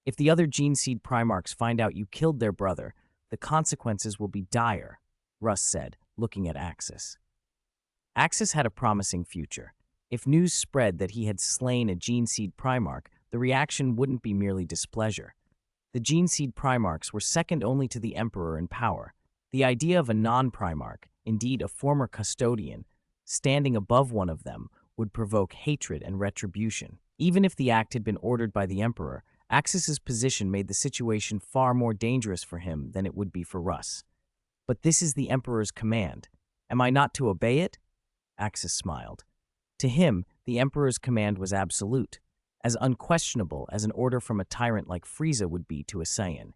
If the other Gene Seed Primarchs find out you killed their brother, the consequences will be dire, Russ said, looking at Axis. Axis had a promising future. If news spread that he had slain a Gene Seed Primarch, the reaction wouldn't be merely displeasure. The Gene Seed Primarchs were second only to the Emperor in power. The idea of a non-Primarch, indeed a former custodian, standing above one of them would provoke hatred and retribution. Even if the act had been ordered by the Emperor, Axis's position made the situation far more dangerous for him than it would be for Russ. But this is the Emperor's command. Am I not to obey it? Axis smiled. To him, the Emperor's command was absolute, as unquestionable as an order from a tyrant like Frieza would be to a Saiyan.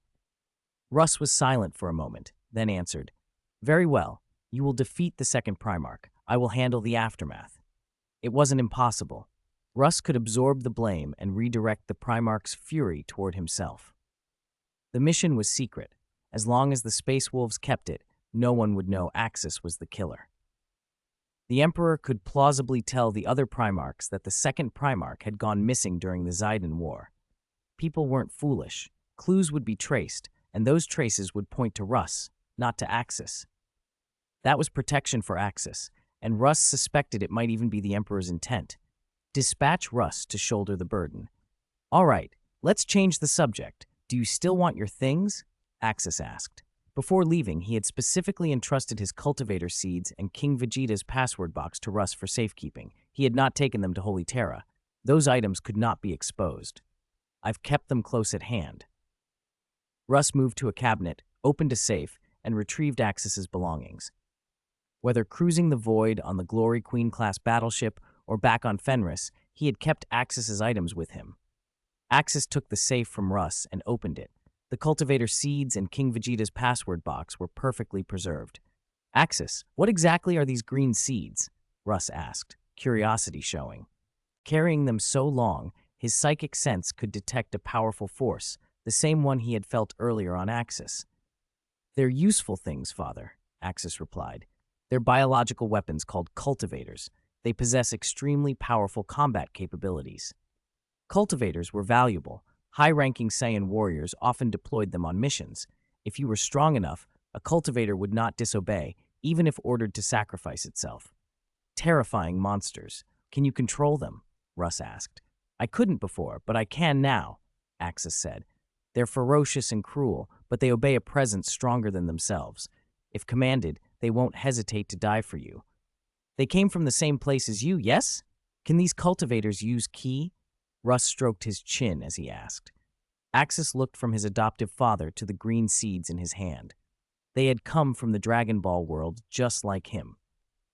Russ was silent for a moment, then answered, Very well, you will defeat the second Primarch. I will handle the aftermath. It wasn't impossible. Russ could absorb the blame and redirect the Primarch's fury toward himself. The mission was secret. As long as the Space Wolves kept it, no one would know Axis was the killer. The Emperor could plausibly tell the other Primarchs that the second Primarch had gone missing during the Zidane War. People weren't foolish. Clues would be traced, and those traces would point to Russ, not to Axis. That was protection for Axis, and Russ suspected it might even be the Emperor's intent. Dispatch Russ to shoulder the burden. All right, let's change the subject. Do you still want your things? Axis asked. Before leaving, he had specifically entrusted his cultivator seeds and King Vegeta's password box to Russ for safekeeping. He had not taken them to Holy Terra. Those items could not be exposed. I've kept them close at hand. Russ moved to a cabinet, opened a safe, and retrieved Axis's belongings. Whether cruising the void on the Glory Queen-class battleship or back on Fenris, he had kept Axis's items with him. Axis took the safe from Russ and opened it. The cultivator seeds and King Vegeta's password box were perfectly preserved. Axis, what exactly are these green seeds? Russ asked, curiosity showing. Carrying them so long, his psychic sense could detect a powerful force, the same one he had felt earlier on Axis. They're useful things, Father, Axis replied. They're biological weapons called cultivators. They possess extremely powerful combat capabilities. Cultivators were valuable. High-ranking Saiyan warriors often deployed them on missions. If you were strong enough, a cultivator would not disobey, even if ordered to sacrifice itself. Terrifying monsters. Can you control them? Russ asked. I couldn't before, but I can now, Axis said. They're ferocious and cruel, but they obey a presence stronger than themselves. If commanded, they won't hesitate to die for you. They came from the same place as you, yes? Can these cultivators use ki? Russ stroked his chin as he asked. Axis looked from his adoptive father to the green seeds in his hand. They had come from the Dragon Ball world just like him.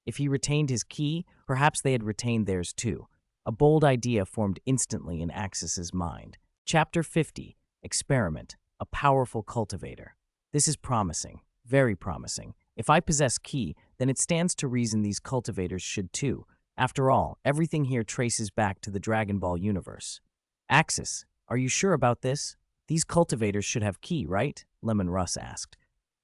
If he retained his ki, perhaps they had retained theirs too. A bold idea formed instantly in Axis's mind. Chapter 50, Experiment, a powerful cultivator. This is promising, very promising. If I possess ki, then it stands to reason these cultivators should too. After all, everything here traces back to the Dragon Ball universe. Axis, are you sure about this? These cultivators should have ki, right? Leman Russ asked.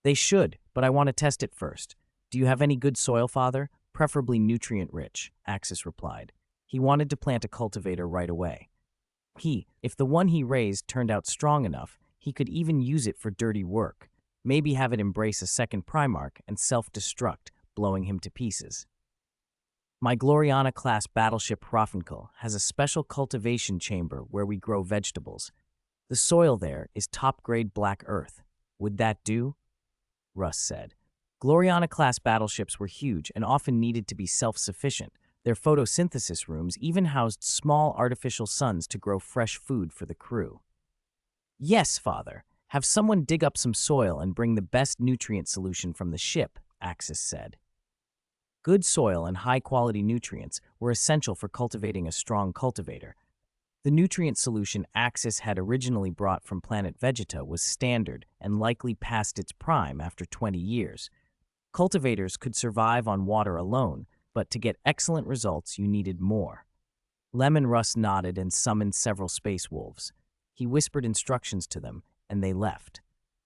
They should, but I want to test it first. Do you have any good soil, Father? Preferably nutrient-rich, Axis replied. He wanted to plant a cultivator right away. If the one he raised turned out strong enough, he could even use it for dirty work. Maybe have it embrace a second Primarch and self-destruct, blowing him to pieces. My Gloriana-class battleship Hrafnkel has a special cultivation chamber where we grow vegetables. The soil there is top-grade black earth. Would that do? Russ said. Gloriana-class battleships were huge and often needed to be self-sufficient. Their photosynthesis rooms even housed small artificial suns to grow fresh food for the crew. "Yes, Father. Have someone dig up some soil and bring the best nutrient solution from the ship," Axis said. Good soil and high-quality nutrients were essential for cultivating a strong cultivator. The nutrient solution Axis had originally brought from planet Vegeta was standard and likely past its prime after 20 years. Cultivators could survive on water alone, but to get excellent results, you needed more. Leman Russ nodded and summoned several space wolves. He whispered instructions to them, and they left.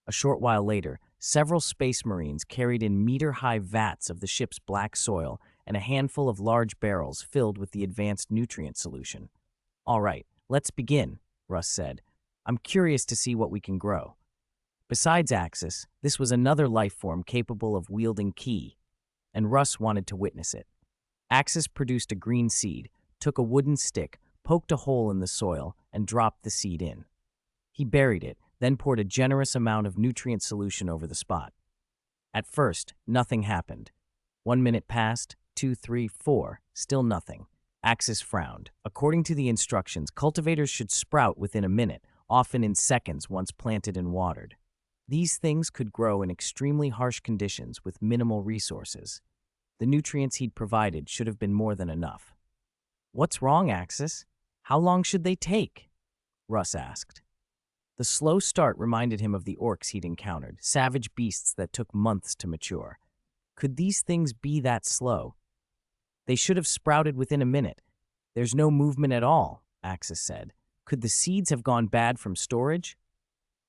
A short while later, several space marines carried in meter-high vats of the ship's black soil and a handful of large barrels filled with the advanced nutrient solution. "All right, let's begin," Russ said. "I'm curious to see what we can grow." Besides Axis, this was another life form capable of wielding ki, and Russ wanted to witness it. Axis produced a green seed, took a wooden stick, poked a hole in the soil, and dropped the seed in. He buried it, then poured a generous amount of nutrient solution over the spot. At first, nothing happened. 1 minute passed, 2, 3, 4, still nothing. Axis frowned. According to the instructions, cultivators should sprout within a minute, often in seconds once planted and watered. These things could grow in extremely harsh conditions with minimal resources. The nutrients he'd provided should have been more than enough. "What's wrong, Axis? How long should they take?" Russ asked. The slow start reminded him of the orcs he'd encountered, savage beasts that took months to mature. Could these things be that slow? "They should have sprouted within a minute. There's no movement at all," Axis said. "Could the seeds have gone bad from storage?"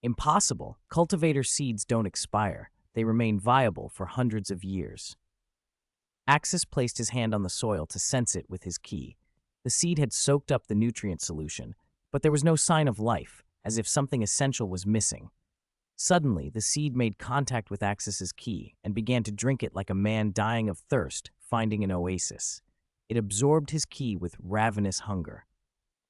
"Impossible. Cultivator seeds don't expire. They remain viable for hundreds of years." Axis placed his hand on the soil to sense it with his ki. The seed had soaked up the nutrient solution, but there was no sign of life, as if something essential was missing. Suddenly, the seed made contact with Axis's ki and began to drink it like a man dying of thirst, finding an oasis. It absorbed his ki with ravenous hunger.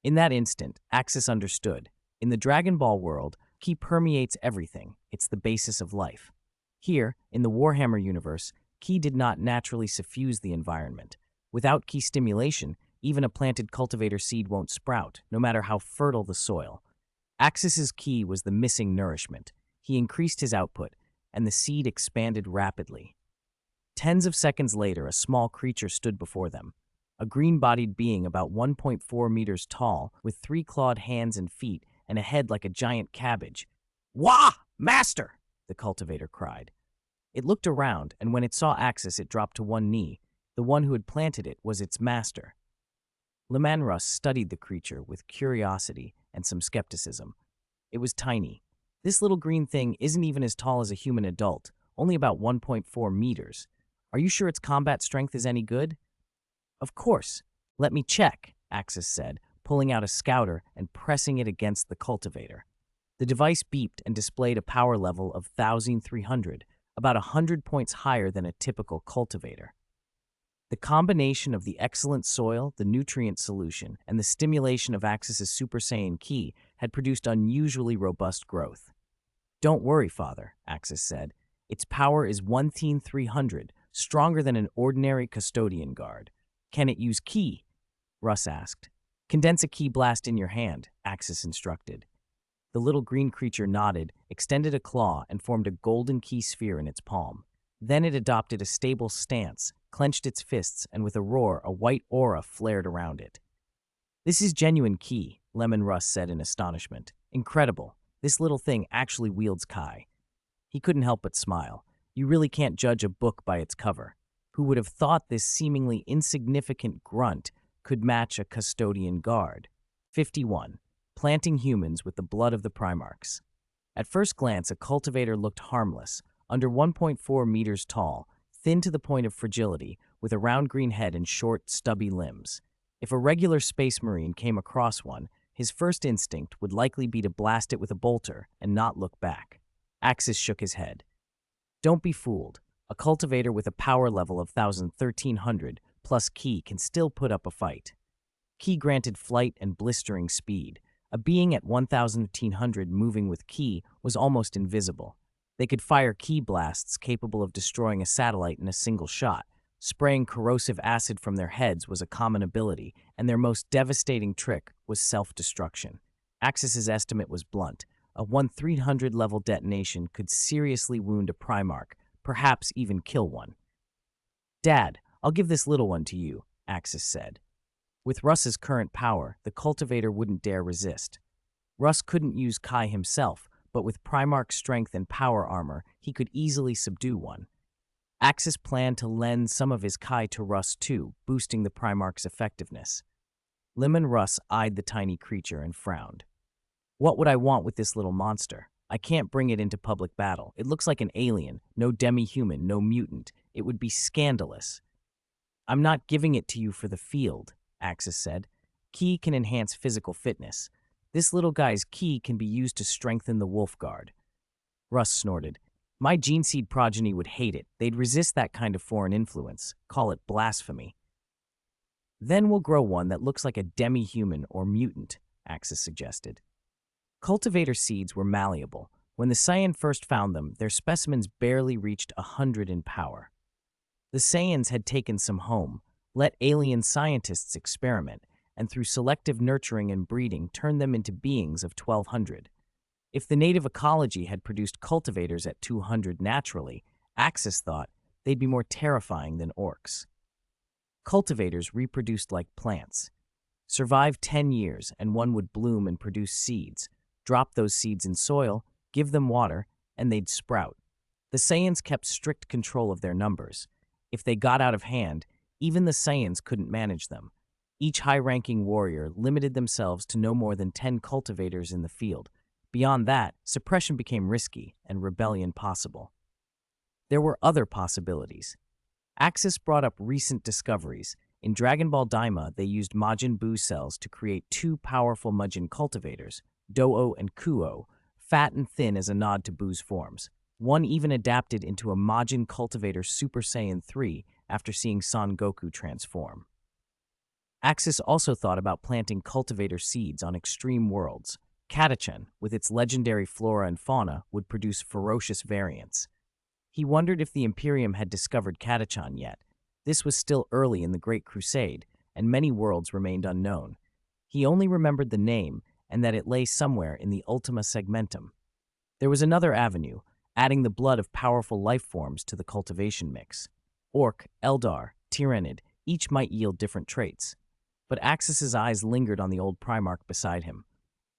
In that instant, Axis understood. In the Dragon Ball world, ki permeates everything. It's the basis of life. Here, in the Warhammer universe, ki did not naturally suffuse the environment. Without ki stimulation, even a planted cultivator seed won't sprout, no matter how fertile the soil. Axis's ki was the missing nourishment. He increased his output, and the seed expanded rapidly. Tens of seconds later, a small creature stood before them. A green-bodied being about 1.4 meters tall, with 3-clawed hands and feet, and a head like a giant cabbage. "Wah! Master!" the cultivator cried. It looked around, and when it saw Axis, it dropped to one knee. The one who had planted it was its master. Leman Russ studied the creature with curiosity and some skepticism. It was tiny. This little green thing isn't even as tall as a human adult, only about 1.4 meters. "Are you sure its combat strength is any good?" "Of course. Let me check," Axis said, pulling out a scouter and pressing it against the cultivator. The device beeped and displayed a power level of 1,300, about 100 points higher than a typical cultivator. The combination of the excellent soil, the nutrient solution, and the stimulation of Axis's Super Saiyan ki had produced unusually robust growth. "Don't worry, Father," Axis said. "Its power is 1,300, stronger than an ordinary custodian guard." "Can it use ki?" Russ asked. "Condense a ki blast in your hand," Axis instructed. The little green creature nodded, extended a claw, and formed a golden ki sphere in its palm. Then it adopted a stable stance, clenched its fists, and with a roar, a white aura flared around it. "This is genuine ki," Leman Russ said in astonishment. "Incredible. This little thing actually wields Kai." He couldn't help but smile. You really can't judge a book by its cover. Who would have thought this seemingly insignificant grunt could match a custodian guard? 51. Planting humans with the blood of the Primarchs. At first glance, a cultivator looked harmless, under 1.4 meters tall, thin to the point of fragility, with a round green head and short, stubby limbs. If a regular space marine came across one, his first instinct would likely be to blast it with a bolter and not look back. Axis shook his head. "Don't be fooled. A cultivator with a power level of 1,300 plus ki can still put up a fight." Ki granted flight and blistering speed. A being at 1,300 moving with ki was almost invisible. They could fire key blasts capable of destroying a satellite in a single shot. Spraying corrosive acid from their heads was a common ability, and their most devastating trick was self-destruction. Axis's estimate was blunt. A 1/300 level detonation could seriously wound a Primarch, perhaps even kill one. "Dad, I'll give this little one to you," Axis said. With Russ's current power, the cultivator wouldn't dare resist. Russ couldn't use Kai himself, but with Primarch's strength and power armor, he could easily subdue one. Axis planned to lend some of his Kai to Russ too, boosting the Primarch's effectiveness. Leman Russ eyed the tiny creature and frowned. "What would I want with this little monster? I can't bring it into public battle. It looks like an alien, no demi-human, no mutant. It would be scandalous." "I'm not giving it to you for the field," Axis said. "Ki can enhance physical fitness. This little guy's ki can be used to strengthen the wolf guard." Russ snorted. "My gene seed progeny would hate it. They'd resist that kind of foreign influence. Call it blasphemy." "Then we'll grow one that looks like a demi-human or mutant," Axis suggested. Cultivator seeds were malleable. When the Saiyan first found them, their specimens barely reached 100 in power. The Saiyans had taken some home, let alien scientists experiment, and through selective nurturing and breeding turned them into beings of 1200. If the native ecology had produced cultivators at 200 naturally, Axis thought they'd be more terrifying than orcs. Cultivators reproduced like plants. Survive 10 years and one would bloom and produce seeds. Drop those seeds in soil, give them water, and they'd sprout. The Saiyans kept strict control of their numbers. If they got out of hand, even the Saiyans couldn't manage them. Each high-ranking warrior limited themselves to no more than 10 cultivators in the field. Beyond that, suppression became risky and rebellion possible. There were other possibilities. Axis brought up recent discoveries. In Dragon Ball Daima, they used Majin Buu cells to create two powerful Majin cultivators, Do-O and Kuo, fat and thin as a nod to Buu's forms. One even adapted into a Majin cultivator Super Saiyan 3 after seeing Son Goku transform. Axis also thought about planting cultivator seeds on extreme worlds. Catachan, with its legendary flora and fauna, would produce ferocious variants. He wondered if the Imperium had discovered Catachan yet. This was still early in the Great Crusade, and many worlds remained unknown. He only remembered the name and that it lay somewhere in the Ultima Segmentum. There was another avenue, adding the blood of powerful life forms to the cultivation mix. Orc, Eldar, Tyrannid, each might yield different traits. But Axis's eyes lingered on the old Primarch beside him.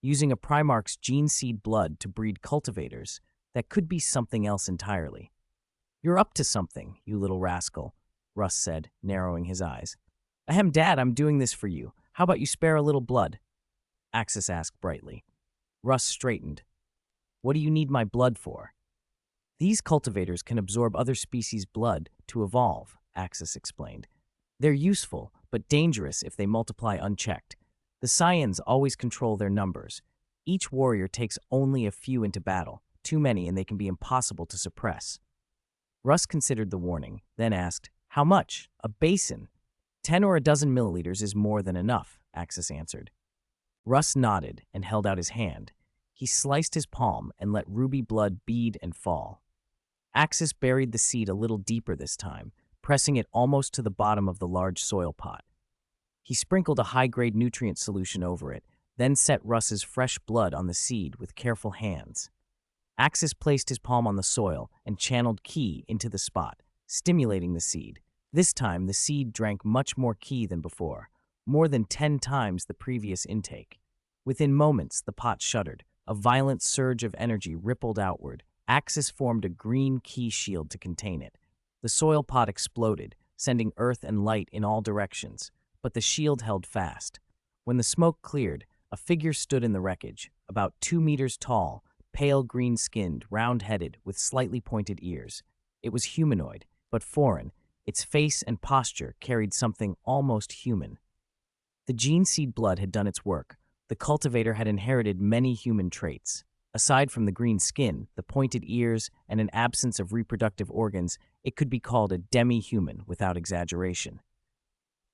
Using a Primarch's gene seed blood to breed cultivators, that could be something else entirely. "You're up to something, you little rascal," Russ said, narrowing his eyes. "Ahem, Dad, I'm doing this for you. How about you spare a little blood?" Axis asked brightly. Russ straightened. "What do you need my blood for?" "These cultivators can absorb other species' blood to evolve," Axis explained. "They're useful, but dangerous if they multiply unchecked. The Saiyans always control their numbers. Each warrior takes only a few into battle, too many and they can be impossible to suppress." Russ considered the warning, then asked, "How much? A basin?" 10 or a dozen milliliters is more than enough," Axis answered. Russ nodded and held out his hand. He sliced his palm and let ruby blood bead and fall. Axis buried the seed a little deeper this time, pressing it almost to the bottom of the large soil pot. He sprinkled a high-grade nutrient solution over it, then set Russ's fresh blood on the seed with careful hands. Axis placed his palm on the soil and channeled ki into the spot, stimulating the seed. This time, the seed drank much more ki than before, more than 10 times the previous intake. Within moments, the pot shuddered. A violent surge of energy rippled outward. Axis formed a green ki shield to contain it. The soil pot exploded, sending earth and light in all directions, but the shield held fast. When the smoke cleared, a figure stood in the wreckage, about 2 meters tall, pale green-skinned, round-headed, with slightly pointed ears. It was humanoid, but foreign. Its face and posture carried something almost human. The gene seed blood had done its work. The cultivator had inherited many human traits. Aside from the green skin, the pointed ears, and an absence of reproductive organs, it could be called a demi-human without exaggeration.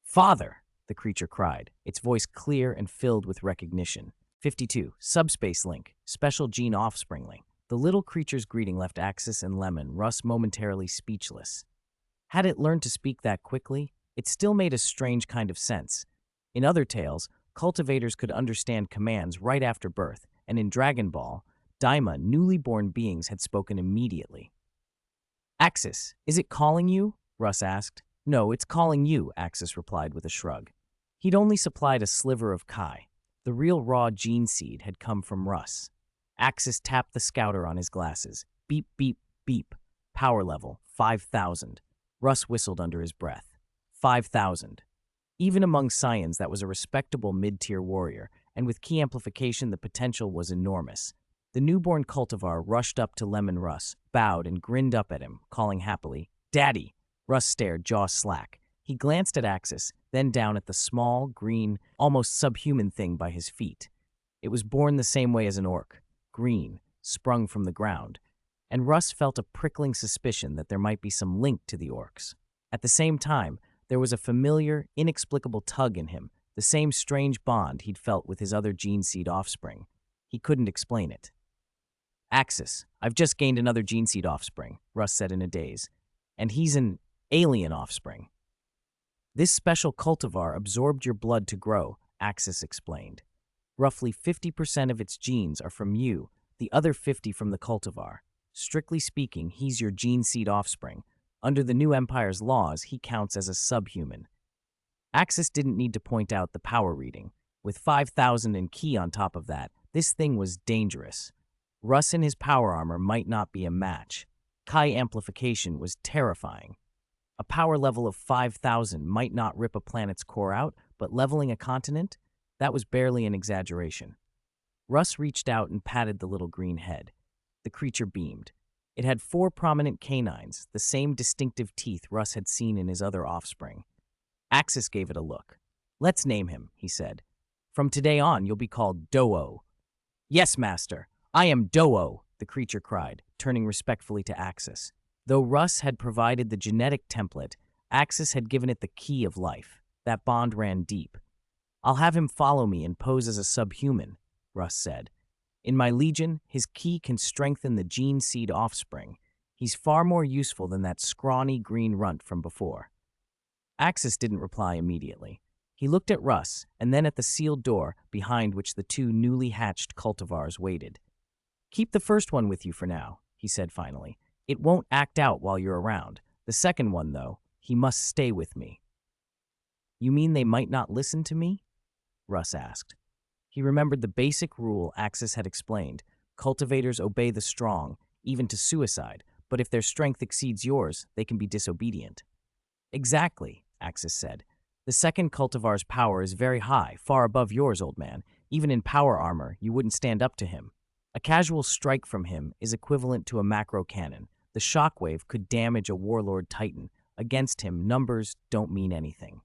"Father!" the creature cried, its voice clear and filled with recognition. 52. Subspace Link, Special Gene Offspring Link. The little creature's greeting left Axis and Leman Russ momentarily speechless. Had it learned to speak that quickly, it still made a strange kind of sense. In other tales, cultivators could understand commands right after birth, and in Dragon Ball, Daima, newly born beings had spoken immediately. Axis, is it calling you? Russ asked. No, it's calling you, Axis replied with a shrug. He'd only supplied a sliver of Kai. The real raw gene seed had come from Russ. Axis tapped the scouter on his glasses. Beep, beep, beep. Power level, 5,000. Russ whistled under his breath. 5,000. Even among Saiyans, that was a respectable mid-tier warrior, and with key amplification, the potential was enormous. The newborn cultivar rushed up to Leman Russ, bowed, and grinned up at him, calling happily, Daddy! Russ stared, jaw slack. He glanced at Axis, then down at the small, green, almost subhuman thing by his feet. It was born the same way as an orc, green, sprung from the ground, and Russ felt a prickling suspicion that there might be some link to the orcs. At the same time, there was a familiar, inexplicable tug in him, the same strange bond he'd felt with his other gene seed offspring. He couldn't explain it. Axis, I've just gained another gene seed offspring, Russ said in a daze. And he's an alien offspring. This special cultivar absorbed your blood to grow, Axis explained. Roughly 50% of its genes are from you, the other 50% from the cultivar. Strictly speaking, he's your gene seed offspring. Under the new Empire's laws, he counts as a subhuman. Axis didn't need to point out the power reading. With 5,000 in Ki on top of that, this thing was dangerous. Russ in his power armor might not be a match. Kai amplification was terrifying. A power level of 5,000 might not rip a planet's core out, but leveling a continent? That was barely an exaggeration. Russ reached out and patted the little green head. The creature beamed. It had 4 prominent canines, the same distinctive teeth Russ had seen in his other offspring. Axis gave it a look. Let's name him, he said. From today on, you'll be called Do-O. Yes, master. I am Do-O, the creature cried, turning respectfully to Axis. Though Russ had provided the genetic template, Axis had given it the key of life. That bond ran deep. I'll have him follow me and pose as a subhuman, Russ said. In my legion, his key can strengthen the gene seed offspring. He's far more useful than that scrawny green runt from before. Axis didn't reply immediately. He looked at Russ and then at the sealed door behind which the 2 newly hatched cultivars waited. Keep the first one with you for now, he said finally. It won't act out while you're around. The second one, though, he must stay with me. You mean they might not listen to me? Russ asked. He remembered the basic rule Axis had explained. Cultivators obey the strong, even to suicide, but if their strength exceeds yours, they can be disobedient. Exactly, Axis said. The second cultivar's power is very high, far above yours, old man. Even in power armor, you wouldn't stand up to him. A casual strike from him is equivalent to a macro cannon. The shockwave could damage a warlord titan. Against him, numbers don't mean anything.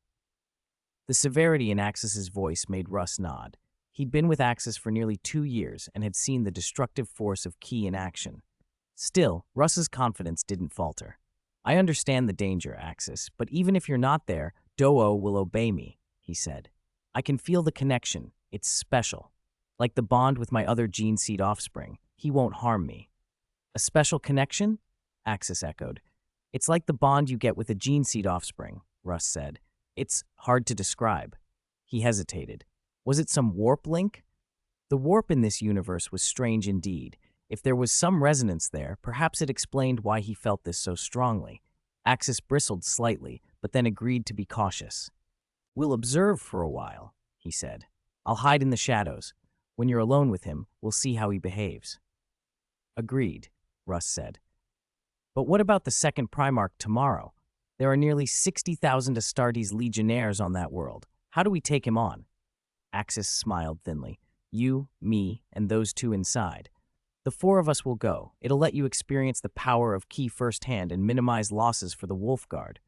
The severity in Axis's voice made Russ nod. He'd been with Axis for nearly 2 years and had seen the destructive force of Ki in action. Still, Russ's confidence didn't falter. I understand the danger, Axis, but even if you're not there, Do-O will obey me, he said. I can feel the connection. It's special. Like the bond with my other gene seed offspring. He won't harm me. A special connection? Axis echoed. It's like the bond you get with a gene seed offspring, Russ said. It's hard to describe. He hesitated. Was it some warp link? The warp in this universe was strange indeed. If there was some resonance there, perhaps it explained why he felt this so strongly. Axis bristled slightly, but then agreed to be cautious. We'll observe for a while, he said. I'll hide in the shadows. When you're alone with him, we'll see how he behaves. Agreed, Russ said. But what about the second Primarch tomorrow? There are nearly 60,000 Astartes legionnaires on that world. How do we take him on? Axis smiled thinly. You, me, and those 2 inside. The 4 of us will go. It'll let you experience the power of Ki firsthand and minimize losses for the Wolf Guard.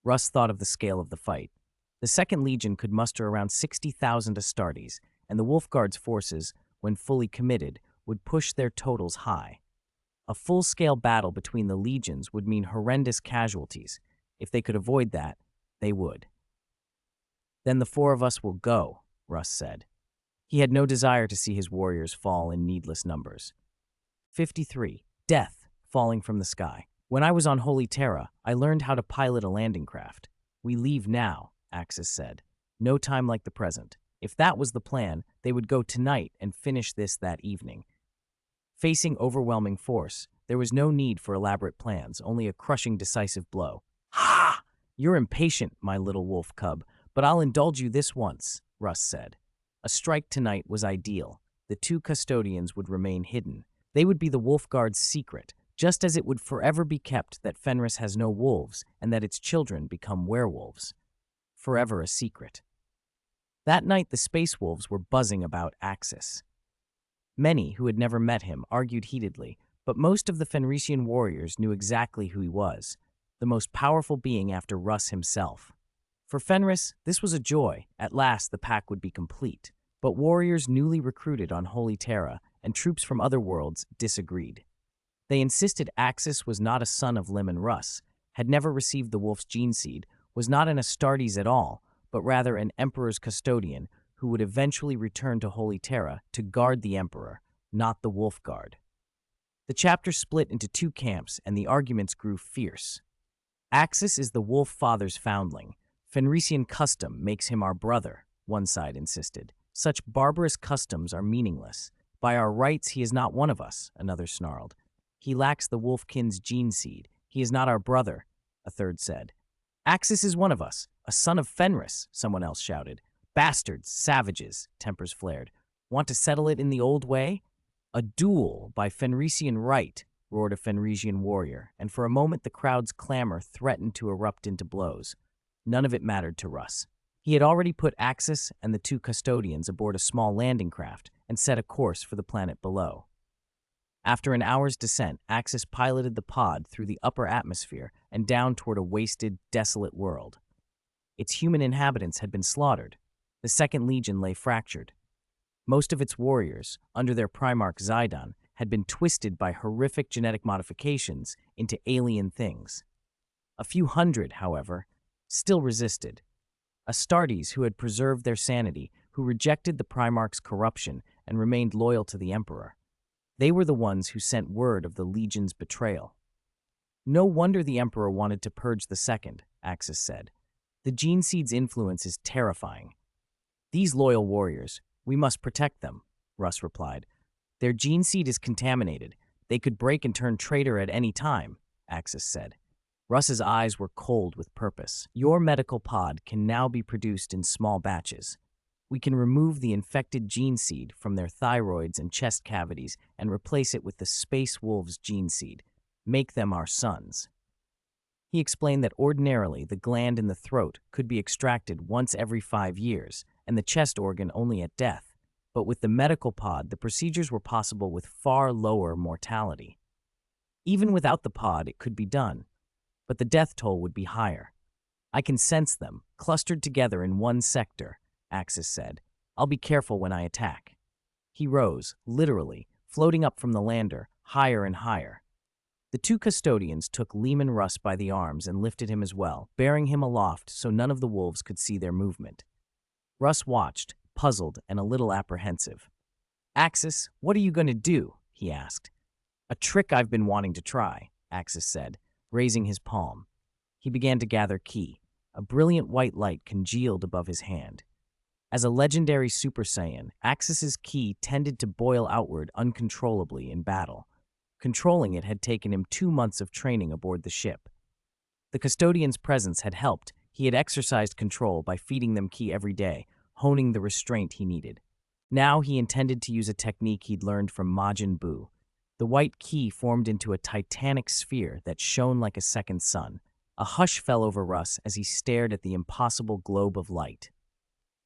Russ thought of the scale of the fight. The Second Legion could muster around 60,000 Astartes, and the Wolf Guard's forces, when fully committed, would push their totals high. A full-scale battle between the legions would mean horrendous casualties. If they could avoid that, they would. Then the 4 of us will go, Russ said. He had no desire to see his warriors fall in needless numbers. 53. Death falling from the sky. When I was on Holy Terra, I learned how to pilot a landing craft. We leave now, Axis said. No time like the present. If that was the plan, they would go tonight and finish this that evening. Facing overwhelming force, there was no need for elaborate plans, only a crushing decisive blow. Ha! You're impatient, my little wolf cub, but I'll indulge you this once, Russ said. A strike tonight was ideal. The two custodians would remain hidden. They would be the Wolf Guard's secret, just as it would forever be kept that Fenris has no wolves and that its children become werewolves. Forever a secret. That night, the Space Wolves were buzzing about Axis. Many who had never met him argued heatedly, but most of the Fenrisian warriors knew exactly who he was, the most powerful being after Russ himself. For Fenris, this was a joy. At last, the pack would be complete. But warriors newly recruited on Holy Terra and troops from other worlds disagreed. They insisted Axis was not a son of Leman Russ, had never received the wolf's gene seed, was not an Astartes at all, but rather an Emperor's custodian who would eventually return to Holy Terra to guard the Emperor, not the Wolf Guard. The chapter split into two camps and the arguments grew fierce. Axis is the Wolf Father's foundling. Fenrisian custom makes him our brother, one side insisted. Such barbarous customs are meaningless. By our rights, he is not one of us, another snarled. He lacks the Wolfkin's gene seed. He is not our brother, a third said. Axis is one of us, a son of Fenris, someone else shouted. Bastards, savages, tempers flared. Want to settle it in the old way? A duel by Fenrisian right, roared a Fenrisian warrior, and for a moment the crowd's clamor threatened to erupt into blows. None of it mattered to Russ. He had already put Axis and the two custodians aboard a small landing craft and set a course for the planet below. After an hour's descent, Axis piloted the pod through the upper atmosphere and down toward a wasted, desolate world. Its human inhabitants had been slaughtered. The Second Legion lay fractured. Most of its warriors, under their Primarch Zidon, had been twisted by horrific genetic modifications into alien things. A few hundred, however, still resisted. Astartes, who had preserved their sanity, who rejected the Primarch's corruption and remained loyal to the Emperor. They were the ones who sent word of the Legion's betrayal. No wonder the Emperor wanted to purge the Second, Axis said. The gene seed's influence is terrifying. These loyal warriors, we must protect them, Russ replied. Their gene seed is contaminated. They could break and turn traitor at any time, Axis said. Russ's eyes were cold with purpose. Your medical pod can now be produced in small batches. We can remove the infected gene seed from their thyroids and chest cavities and replace it with the Space Wolves' gene seed. Make them our sons. He explained that ordinarily the gland in the throat could be extracted once every 5 years, and the chest organ only at death. But with the medical pod, the procedures were possible with far lower mortality. Even without the pod, it could be done. But the death toll would be higher. I can sense them, clustered together in one sector, Axis said. I'll be careful when I attack. He rose, literally, floating up from the lander, higher and higher. The two custodians took Leman Russ by the arms and lifted him as well, bearing him aloft so none of the wolves could see their movement. Russ watched, puzzled and a little apprehensive. Axis, what are you going to do? He asked. A trick I've been wanting to try, Axis said, raising his palm. He began to gather ki. A brilliant white light congealed above his hand. As a legendary Super Saiyan, Axis's ki tended to boil outward uncontrollably in battle. Controlling it had taken him 2 months of training aboard the ship. The custodian's presence had helped. He had exercised control by feeding them ki every day, honing the restraint he needed. Now he intended to use a technique he'd learned from Majin Buu. The white ki formed into a titanic sphere that shone like a second sun. A hush fell over Russ as he stared at the impossible globe of light.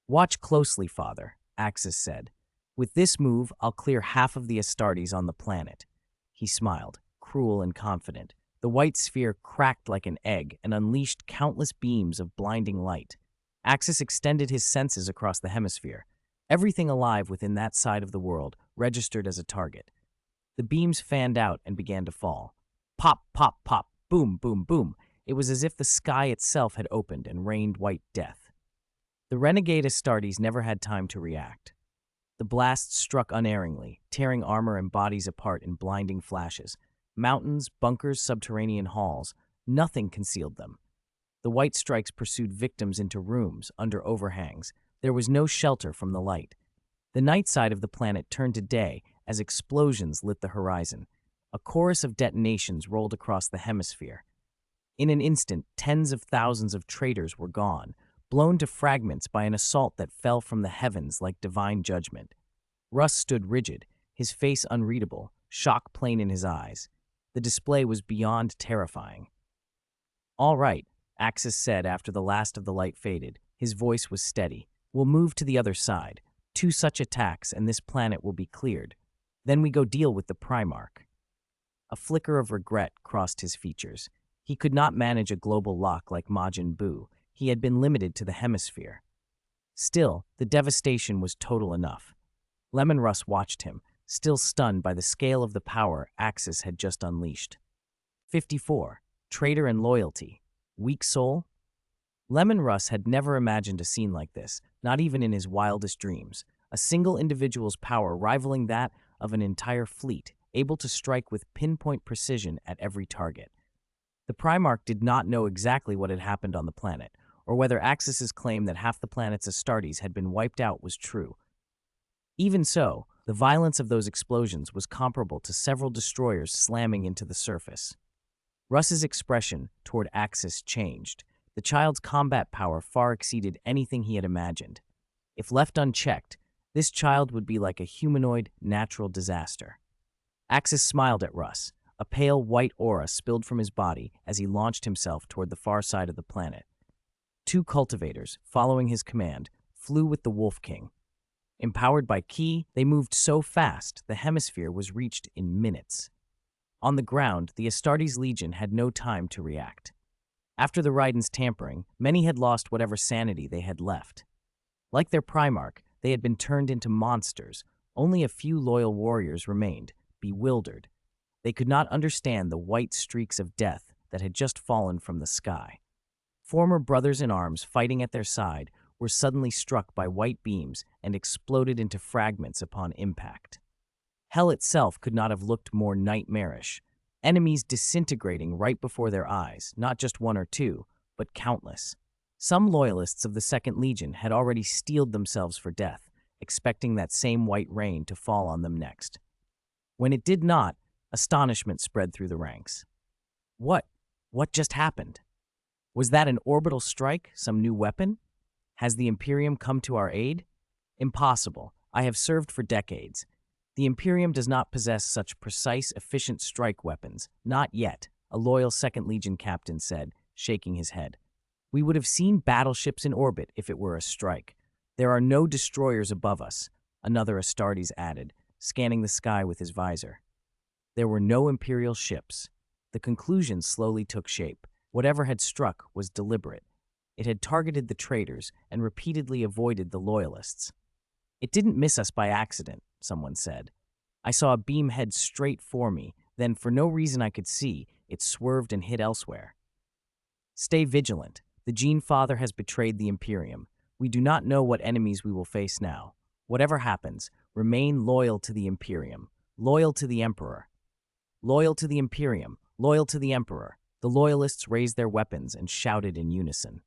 Watch closely, Father, Axis said. With this move, I'll clear half of the Astartes on the planet. He smiled, cruel and confident. The white sphere cracked like an egg and unleashed countless beams of blinding light. Axis extended his senses across the hemisphere. Everything alive within that side of the world registered as a target. The beams fanned out and began to fall. Pop, pop, pop, boom, boom, boom. It was as if the sky itself had opened and rained white death. The renegade Astartes never had time to react. The blast struck unerringly, tearing armor and bodies apart in blinding flashes. Mountains, bunkers, subterranean halls, nothing concealed them. The white strikes pursued victims into rooms, under overhangs. There was no shelter from the light. The night side of the planet turned to day as explosions lit the horizon. A chorus of detonations rolled across the hemisphere. In an instant, tens of thousands of traitors were gone, blown to fragments by an assault that fell from the heavens like divine judgment. Russ stood rigid, his face unreadable, shock plain in his eyes. The display was beyond terrifying. "All right," Axis said after the last of the light faded. His voice was steady. "We'll move to the other side. 2 such attacks and this planet will be cleared. Then we go deal with the Primarch." A flicker of regret crossed his features. He could not manage a global lock like Majin Buu. He had been limited to the hemisphere. Still, the devastation was total enough. Leman Russ watched him, still stunned by the scale of the power Axis had just unleashed. 54. Traitor and loyalty. Weak soul? Leman Russ had never imagined a scene like this, not even in his wildest dreams. A single individual's power rivaling that of an entire fleet, able to strike with pinpoint precision at every target. The Primarch did not know exactly what had happened on the planet, or whether Axis's claim that half the planet's Astartes had been wiped out was true. Even so, the violence of those explosions was comparable to several destroyers slamming into the surface. Russ's expression toward Axis changed. The child's combat power far exceeded anything he had imagined. If left unchecked, this child would be like a humanoid natural disaster. Axis smiled at Russ. A pale white aura spilled from his body as he launched himself toward the far side of the planet. 2 cultivators, following his command, flew with the Wolf King. Empowered by Ki, they moved so fast the hemisphere was reached in minutes. On the ground, the Astartes Legion had no time to react. After the Raiden's tampering, many had lost whatever sanity they had left. Like their Primarch, they had been turned into monsters. Only a few loyal warriors remained, bewildered. They could not understand the white streaks of death that had just fallen from the sky. Former brothers-in-arms fighting at their side were suddenly struck by white beams and exploded into fragments upon impact. Hell itself could not have looked more nightmarish. Enemies disintegrating right before their eyes, not just 1 or 2, but countless. Some loyalists of the Second Legion had already steeled themselves for death, expecting that same white rain to fall on them next. When it did not, astonishment spread through the ranks. What just happened? Was that an orbital strike, some new weapon? Has the Imperium come to our aid? Impossible. I have served for decades. The Imperium does not possess such precise, efficient strike weapons. Not yet, a loyal Second Legion captain said, shaking his head. We would have seen battleships in orbit if it were a strike. There are no destroyers above us, another Astartes added, scanning the sky with his visor. There were no Imperial ships. The conclusion slowly took shape. Whatever had struck was deliberate. It had targeted the traitors and repeatedly avoided the loyalists. It didn't miss us by accident, someone said. I saw a beam head straight for me, then for no reason I could see, it swerved and hit elsewhere. Stay vigilant. The Gene Father has betrayed the Imperium. We do not know what enemies we will face now. Whatever happens, remain loyal to the Imperium, loyal to the Emperor. Loyal to the Imperium, loyal to the Emperor. The loyalists raised their weapons and shouted in unison.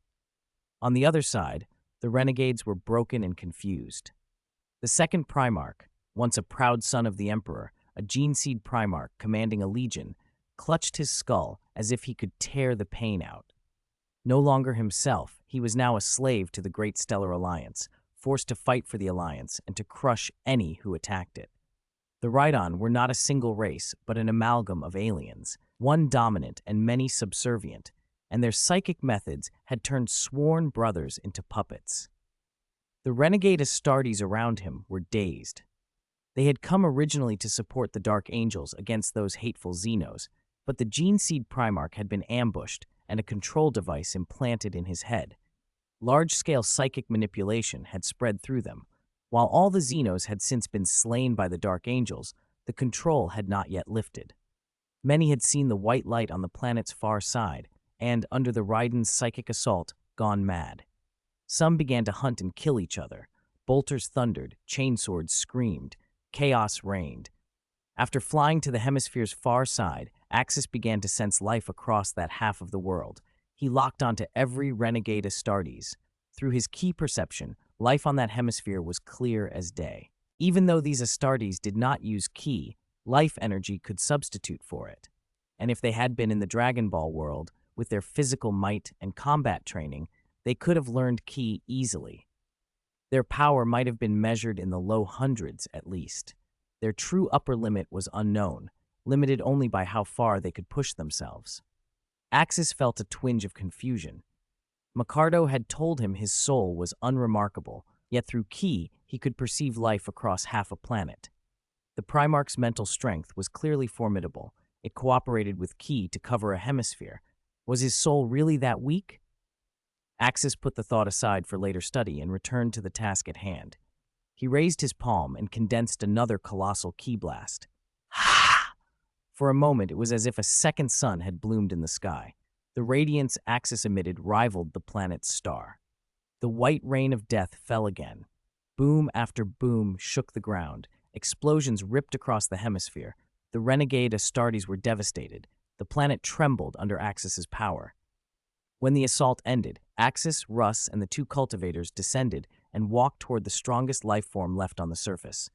On the other side, the renegades were broken and confused. The second Primarch, once a proud son of the Emperor, a gene-seed Primarch commanding a legion, clutched his skull as if he could tear the pain out. No longer himself, he was now a slave to the Great Stellar Alliance, forced to fight for the Alliance and to crush any who attacked it. The Rhydon were not a single race, but an amalgam of aliens, one dominant and many subservient, and their psychic methods had turned sworn brothers into puppets. The renegade Astartes around him were dazed. They had come originally to support the Dark Angels against those hateful Xenos, but the Gene-Seed Primarch had been ambushed and a control device implanted in his head. Large-scale psychic manipulation had spread through them. While all the Xenos had since been slain by the Dark Angels, the control had not yet lifted. Many had seen the white light on the planet's far side, and, under the Raiden's psychic assault, gone mad. Some began to hunt and kill each other. Bolters thundered, chainswords screamed, chaos reigned. After flying to the hemisphere's far side, Axis began to sense life across that half of the world. He locked onto every renegade Astartes. Through his key perception, life on that hemisphere was clear as day. Even though these Astartes did not use ki, life energy could substitute for it. And if they had been in the Dragon Ball world, with their physical might and combat training, they could have learned ki easily. Their power might have been measured in the low hundreds at least. Their true upper limit was unknown, limited only by how far they could push themselves. Axis felt a twinge of confusion. Micardo had told him his soul was unremarkable, yet through ki, he could perceive life across half a planet. The Primarch's mental strength was clearly formidable. It cooperated with ki to cover a hemisphere. Was his soul really that weak? Axis put the thought aside for later study and returned to the task at hand. He raised his palm and condensed another colossal ki blast. Ha! For a moment, it was as if a second sun had bloomed in the sky. The radiance Axis emitted rivaled the planet's star. The white rain of death fell again. Boom after boom shook the ground. Explosions ripped across the hemisphere. The renegade Astartes were devastated. The planet trembled under Axis's power. When the assault ended, Axis, Russ, and the two cultivators descended and walked toward the strongest life form left on the surface.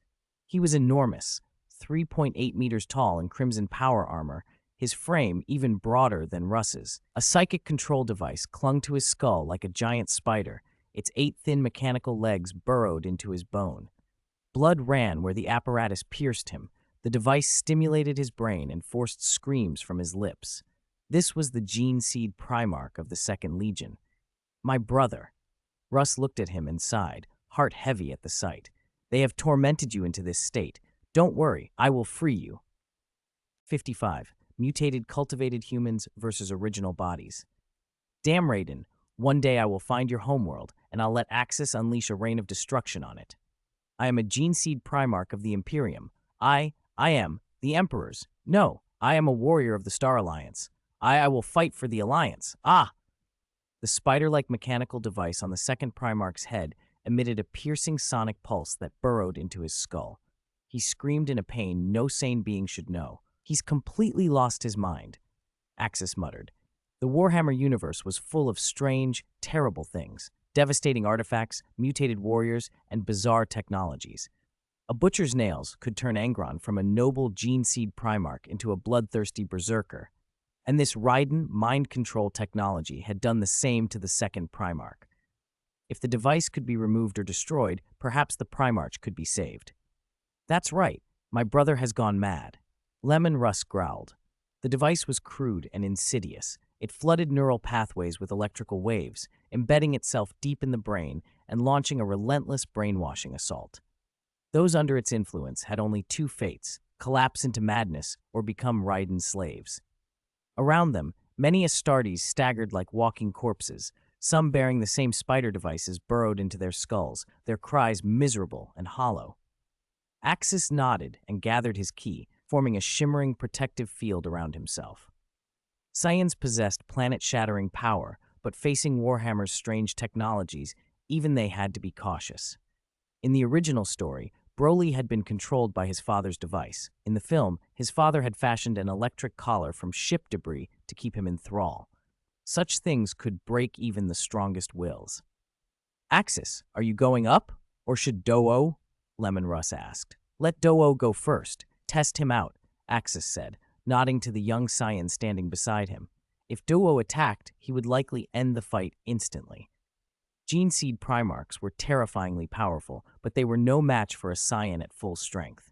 He was enormous, 3.8 meters tall in crimson power armor, his frame even broader than Russ's. A psychic control device clung to his skull like a giant spider. Its 8 thin mechanical legs burrowed into his bone. Blood ran where the apparatus pierced him. The device stimulated his brain and forced screams from his lips. This was the gene seed Primarch of the Second Legion. My brother. Russ looked at him and sighed, heart heavy at the sight. They have tormented you into this state. Don't worry, I will free you. 55. Mutated cultivated humans versus original bodies. Damn Raiden, one day I will find your homeworld, and I'll let Axis unleash a reign of destruction on it. I am a gene seed Primarch of the Imperium. I am the Emperor's. No, I am a warrior of the Star Alliance. I will fight for the Alliance. Ah! The spider-like mechanical device on the second Primarch's head emitted a piercing sonic pulse that burrowed into his skull. He screamed in a pain no sane being should know. He's completely lost his mind, Axis muttered. The Warhammer universe was full of strange, terrible things, devastating artifacts, mutated warriors, and bizarre technologies. A butcher's nails could turn Angron from a noble gene seed Primarch into a bloodthirsty berserker. And this Raiden mind control technology had done the same to the second Primarch. If the device could be removed or destroyed, perhaps the Primarch could be saved. That's right, my brother has gone mad. Leman Russ growled. The device was crude and insidious. It flooded neural pathways with electrical waves, embedding itself deep in the brain and launching a relentless brainwashing assault. Those under its influence had only two fates: collapse into madness or become Raiden's slaves. Around them, many Astartes staggered like walking corpses, some bearing the same spider devices burrowed into their skulls, their cries miserable and hollow. Axis nodded and gathered his ki, forming a shimmering protective field around himself. Scions possessed planet-shattering power, but facing Warhammer's strange technologies, even they had to be cautious. In the original story, Broly had been controlled by his father's device. In the film, his father had fashioned an electric collar from ship debris to keep him in thrall. Such things could break even the strongest wills. Axis, are you going up? Or should Do-O? Leman Russ asked. Let Do-O go first. Test him out, Axis said, nodding to the young scion standing beside him. If Do-O attacked, he would likely end the fight instantly. Gene seed Primarchs were terrifyingly powerful, but they were no match for a scion at full strength.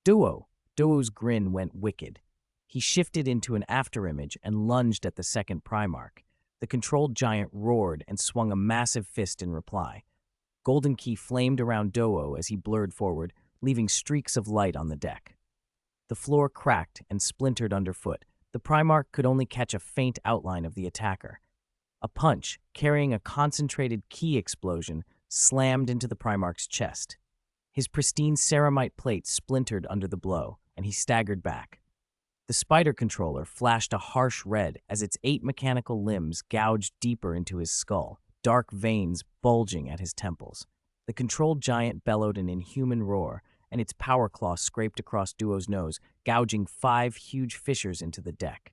Do-O's grin went wicked. He shifted into an afterimage and lunged at the second Primarch. The controlled giant roared and swung a massive fist in reply. Golden Ki flamed around Do-O as he blurred forward, leaving streaks of light on the deck. The floor cracked and splintered underfoot. The Primarch could only catch a faint outline of the attacker. A punch, carrying a concentrated ki explosion, slammed into the Primarch's chest. His pristine ceramite plate splintered under the blow, and he staggered back. The spider controller flashed a harsh red as its 8 mechanical limbs gouged deeper into his skull, dark veins bulging at his temples. The controlled giant bellowed an inhuman roar, and its power claw scraped across Duo's nose, gouging 5 huge fissures into the deck.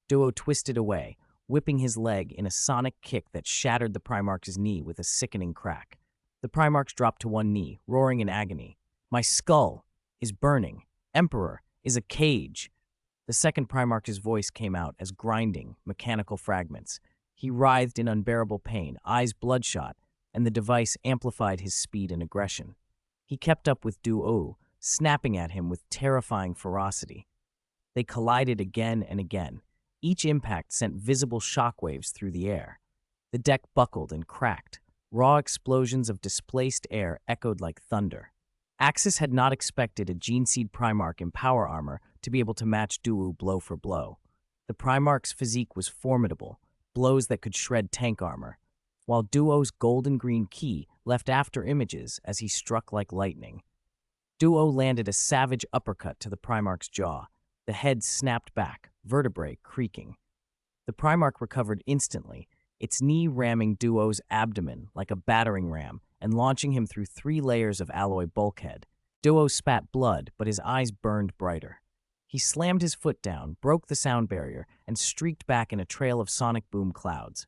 Duo twisted away, whipping his leg in a sonic kick that shattered the Primarch's knee with a sickening crack. The Primarch dropped to one knee, roaring in agony. "My skull is burning. Emperor is a cage." The second Primarch's voice came out as grinding, mechanical fragments. He writhed in unbearable pain, eyes bloodshot, and the device amplified his speed and aggression. He kept up with Duo, snapping at him with terrifying ferocity. They collided again and again. Each impact sent visible shockwaves through the air. The deck buckled and cracked. Raw explosions of displaced air echoed like thunder. Axis had not expected a Gene-Seed Primarch in power armor to be able to match Duo blow for blow. The Primarch's physique was formidable, blows that could shred tank armor, while Duo's golden-green key left after images as he struck like lightning. Duo landed a savage uppercut to the Primarch's jaw. The head snapped back, vertebrae creaking. The Primarch recovered instantly, its knee ramming Duo's abdomen like a battering ram and launching him through 3 layers of alloy bulkhead. Duo spat blood, but his eyes burned brighter. He slammed his foot down, broke the sound barrier, and streaked back in a trail of sonic boom clouds.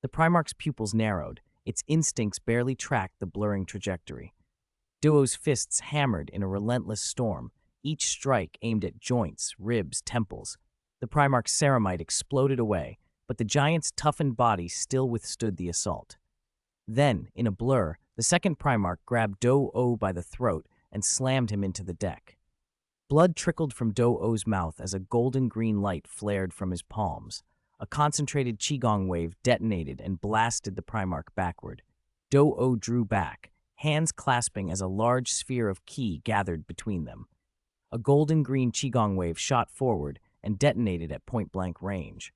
The Primarch's pupils narrowed, its instincts barely tracked the blurring trajectory. Duo's fists hammered in a relentless storm, each strike aimed at joints, ribs, temples. The Primarch's ceramite exploded away, but the giant's toughened body still withstood the assault. Then, in a blur, the second Primarch grabbed Do-O by the throat and slammed him into the deck. Blood trickled from Do-O's mouth as a golden-green light flared from his palms. A concentrated Qigong wave detonated and blasted the Primarch backward. Do-O drew back, hands clasping as a large sphere of Qi gathered between them. A golden-green Qigong wave shot forward and detonated at point-blank range.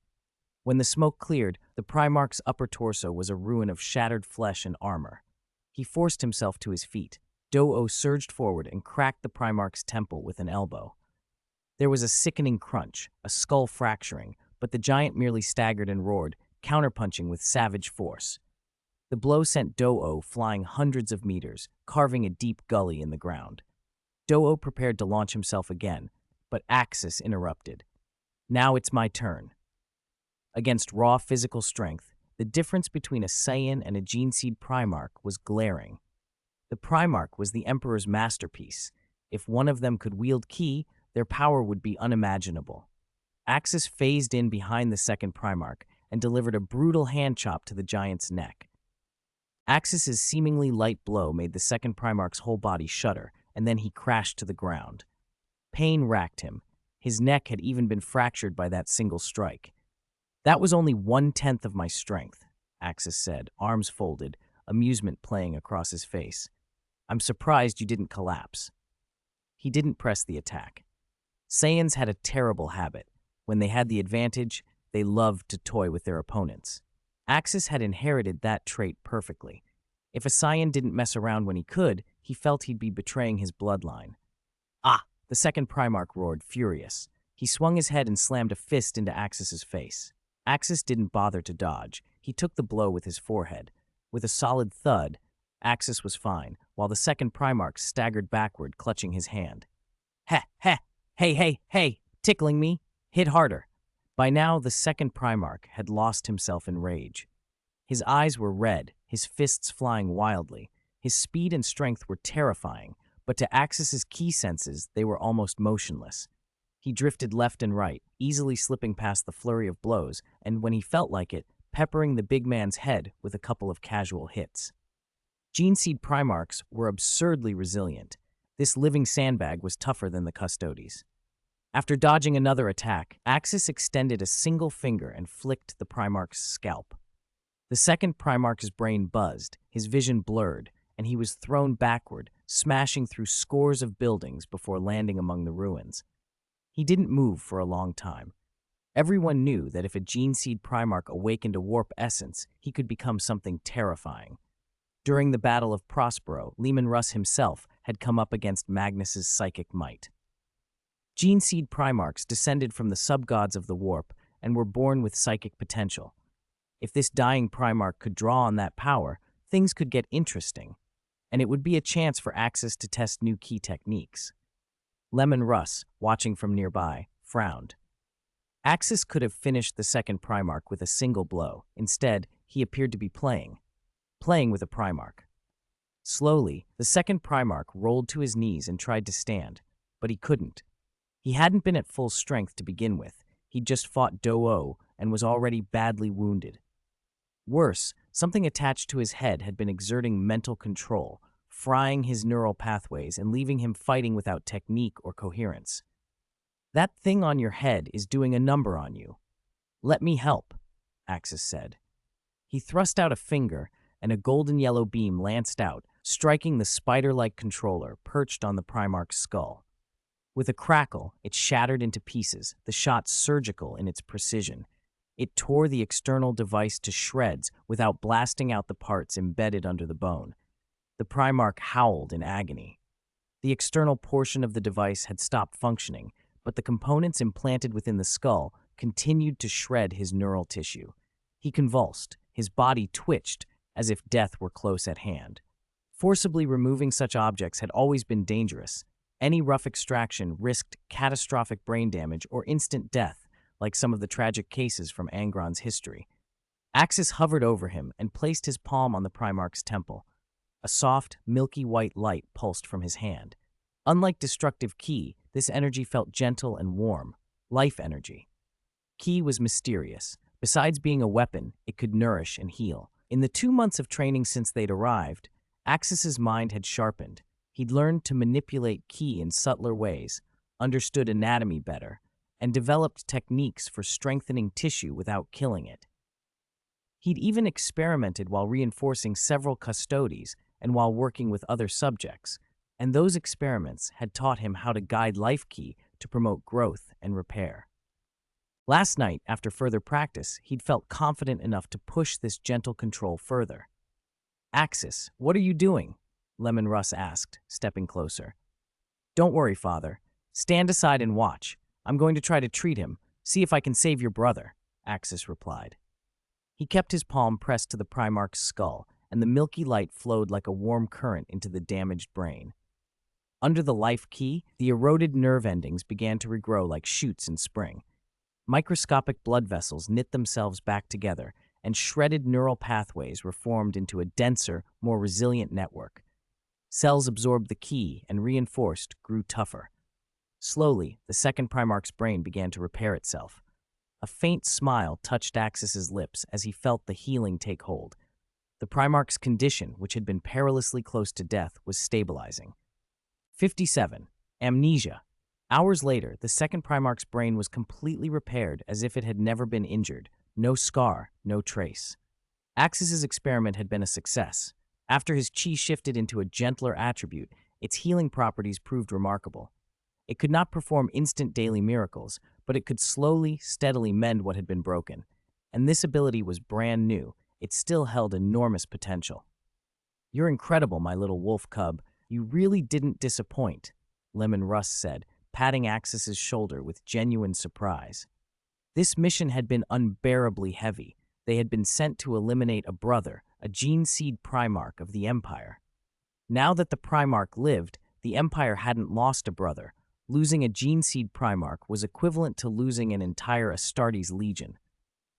When the smoke cleared, the Primarch's upper torso was a ruin of shattered flesh and armor. He forced himself to his feet. Do-O surged forward and cracked the Primarch's temple with an elbow. There was a sickening crunch, a skull fracturing, but the giant merely staggered and roared, counterpunching with savage force. The blow sent Do-O flying hundreds of meters, carving a deep gully in the ground. Do-O prepared to launch himself again, but Axis interrupted. "Now it's my turn." Against raw physical strength, the difference between a Saiyan and a Gene-Seed Primarch was glaring. The Primarch was the Emperor's masterpiece. If one of them could wield Qi, their power would be unimaginable. Axis phased in behind the second Primarch and delivered a brutal hand chop to the giant's neck. Axis's seemingly light blow made the second Primarch's whole body shudder, and then he crashed to the ground. Pain racked him. His neck had even been fractured by that single strike. "That was only 1/10 of my strength," Axis said, arms folded, amusement playing across his face. "I'm surprised you didn't collapse." He didn't press the attack. Saiyans had a terrible habit. When they had the advantage, they loved to toy with their opponents. Axis had inherited that trait perfectly. If a Saiyan didn't mess around when he could, he felt he'd be betraying his bloodline. "Ah!" The second Primarch roared, furious. He swung his head and slammed a fist into Axis's face. Axis didn't bother to dodge. He took the blow with his forehead. With a solid thud, Axis was fine, while the second Primarch staggered backward, clutching his hand. "Heh, heh, hey, tickling me? Hit harder." By now, the second Primarch had lost himself in rage. His eyes were red, his fists flying wildly. His speed and strength were terrifying, but to Axis's Qi senses, they were almost motionless. He drifted left and right, easily slipping past the flurry of blows, and when he felt like it, peppering the big man's head with a couple of casual hits. Gene-Seed Primarchs were absurdly resilient. This living sandbag was tougher than the Custodes. After dodging another attack, Axis extended a single finger and flicked the Primarch's scalp. The second Primarch's brain buzzed, his vision blurred, and he was thrown backward, smashing through scores of buildings before landing among the ruins. He didn't move for a long time. Everyone knew that if a Gene-Seed Primarch awakened a warp essence, he could become something terrifying. During the Battle of Prospero, Leman Russ himself had come up against Magnus's psychic might. Gene-Seed Primarchs descended from the sub-gods of the warp and were born with psychic potential. If this dying Primarch could draw on that power, things could get interesting. and it would be a chance for Axis to test new key techniques. Leman Russ, watching from nearby, frowned. Axis could have finished the second Primarch with a single blow. Instead, he appeared to be playing with a Primarch. Slowly, the second Primarch rolled to his knees and tried to stand, but he couldn't. He hadn't been at full strength to begin with. He'd just fought Do-O and was already badly wounded. Worse, something attached to his head had been exerting mental control, frying his neural pathways and leaving him fighting without technique or coherence. "That thing on your head is doing a number on you. Let me help," Axis said. He thrust out a finger, and a golden-yellow beam lanced out, striking the spider-like controller perched on the Primarch's skull. With a crackle, it shattered into pieces, the shot surgical in its precision. It tore the external device to shreds without blasting out the parts embedded under the bone. The Primarch howled in agony. The external portion of the device had stopped functioning, but the components implanted within the skull continued to shred his neural tissue. He convulsed, his body twitched, as if death were close at hand. Forcibly removing such objects had always been dangerous. Any rough extraction risked catastrophic brain damage or instant death, like some of the tragic cases from Angron's history. Axis hovered over him and placed his palm on the Primarch's temple. A soft, milky white light pulsed from his hand. Unlike destructive Ki, this energy felt gentle and warm, life energy. Ki was mysterious. Besides being a weapon, it could nourish and heal. In the 2 months of training since they'd arrived, Axis's mind had sharpened. He'd learned to manipulate Ki in subtler ways, understood anatomy better, and developed techniques for strengthening tissue without killing it. He'd even experimented while reinforcing several custodies and while working with other subjects, and those experiments had taught him how to guide life Ki to promote growth and repair. Last night, after further practice, he'd felt confident enough to push this gentle control further. "Axis, what are you doing?" Leman Russ asked, stepping closer. "Don't worry, Father. Stand aside and watch. I'm going to try to treat him, see if I can save your brother," Axis replied. He kept his palm pressed to the Primarch's skull, and the milky light flowed like a warm current into the damaged brain. Under the life Ki, the eroded nerve endings began to regrow like shoots in spring. Microscopic blood vessels knit themselves back together, and shredded neural pathways were formed into a denser, more resilient network. Cells absorbed the Ki and, reinforced, grew tougher. Slowly, the second Primarch's brain began to repair itself. A faint smile touched Axis's lips as he felt the healing take hold. The Primarch's condition, which had been perilously close to death, was stabilizing. 57. Amnesia. Hours later, the second Primarch's brain was completely repaired as if it had never been injured. No scar, no trace. Axis's experiment had been a success. After his chi shifted into a gentler attribute, its healing properties proved remarkable. It could not perform instant daily miracles, but it could slowly, steadily mend what had been broken. And this ability was brand new. It still held enormous potential. "You're incredible, my little wolf cub. You really didn't disappoint," Leman Russ said, patting Axis's shoulder with genuine surprise. This mission had been unbearably heavy. They had been sent to eliminate a brother, a gene seed Primarch of the Empire. Now that the Primarch lived, the Empire hadn't lost a brother. Losing a gene seed Primarch was equivalent to losing an entire Astartes legion.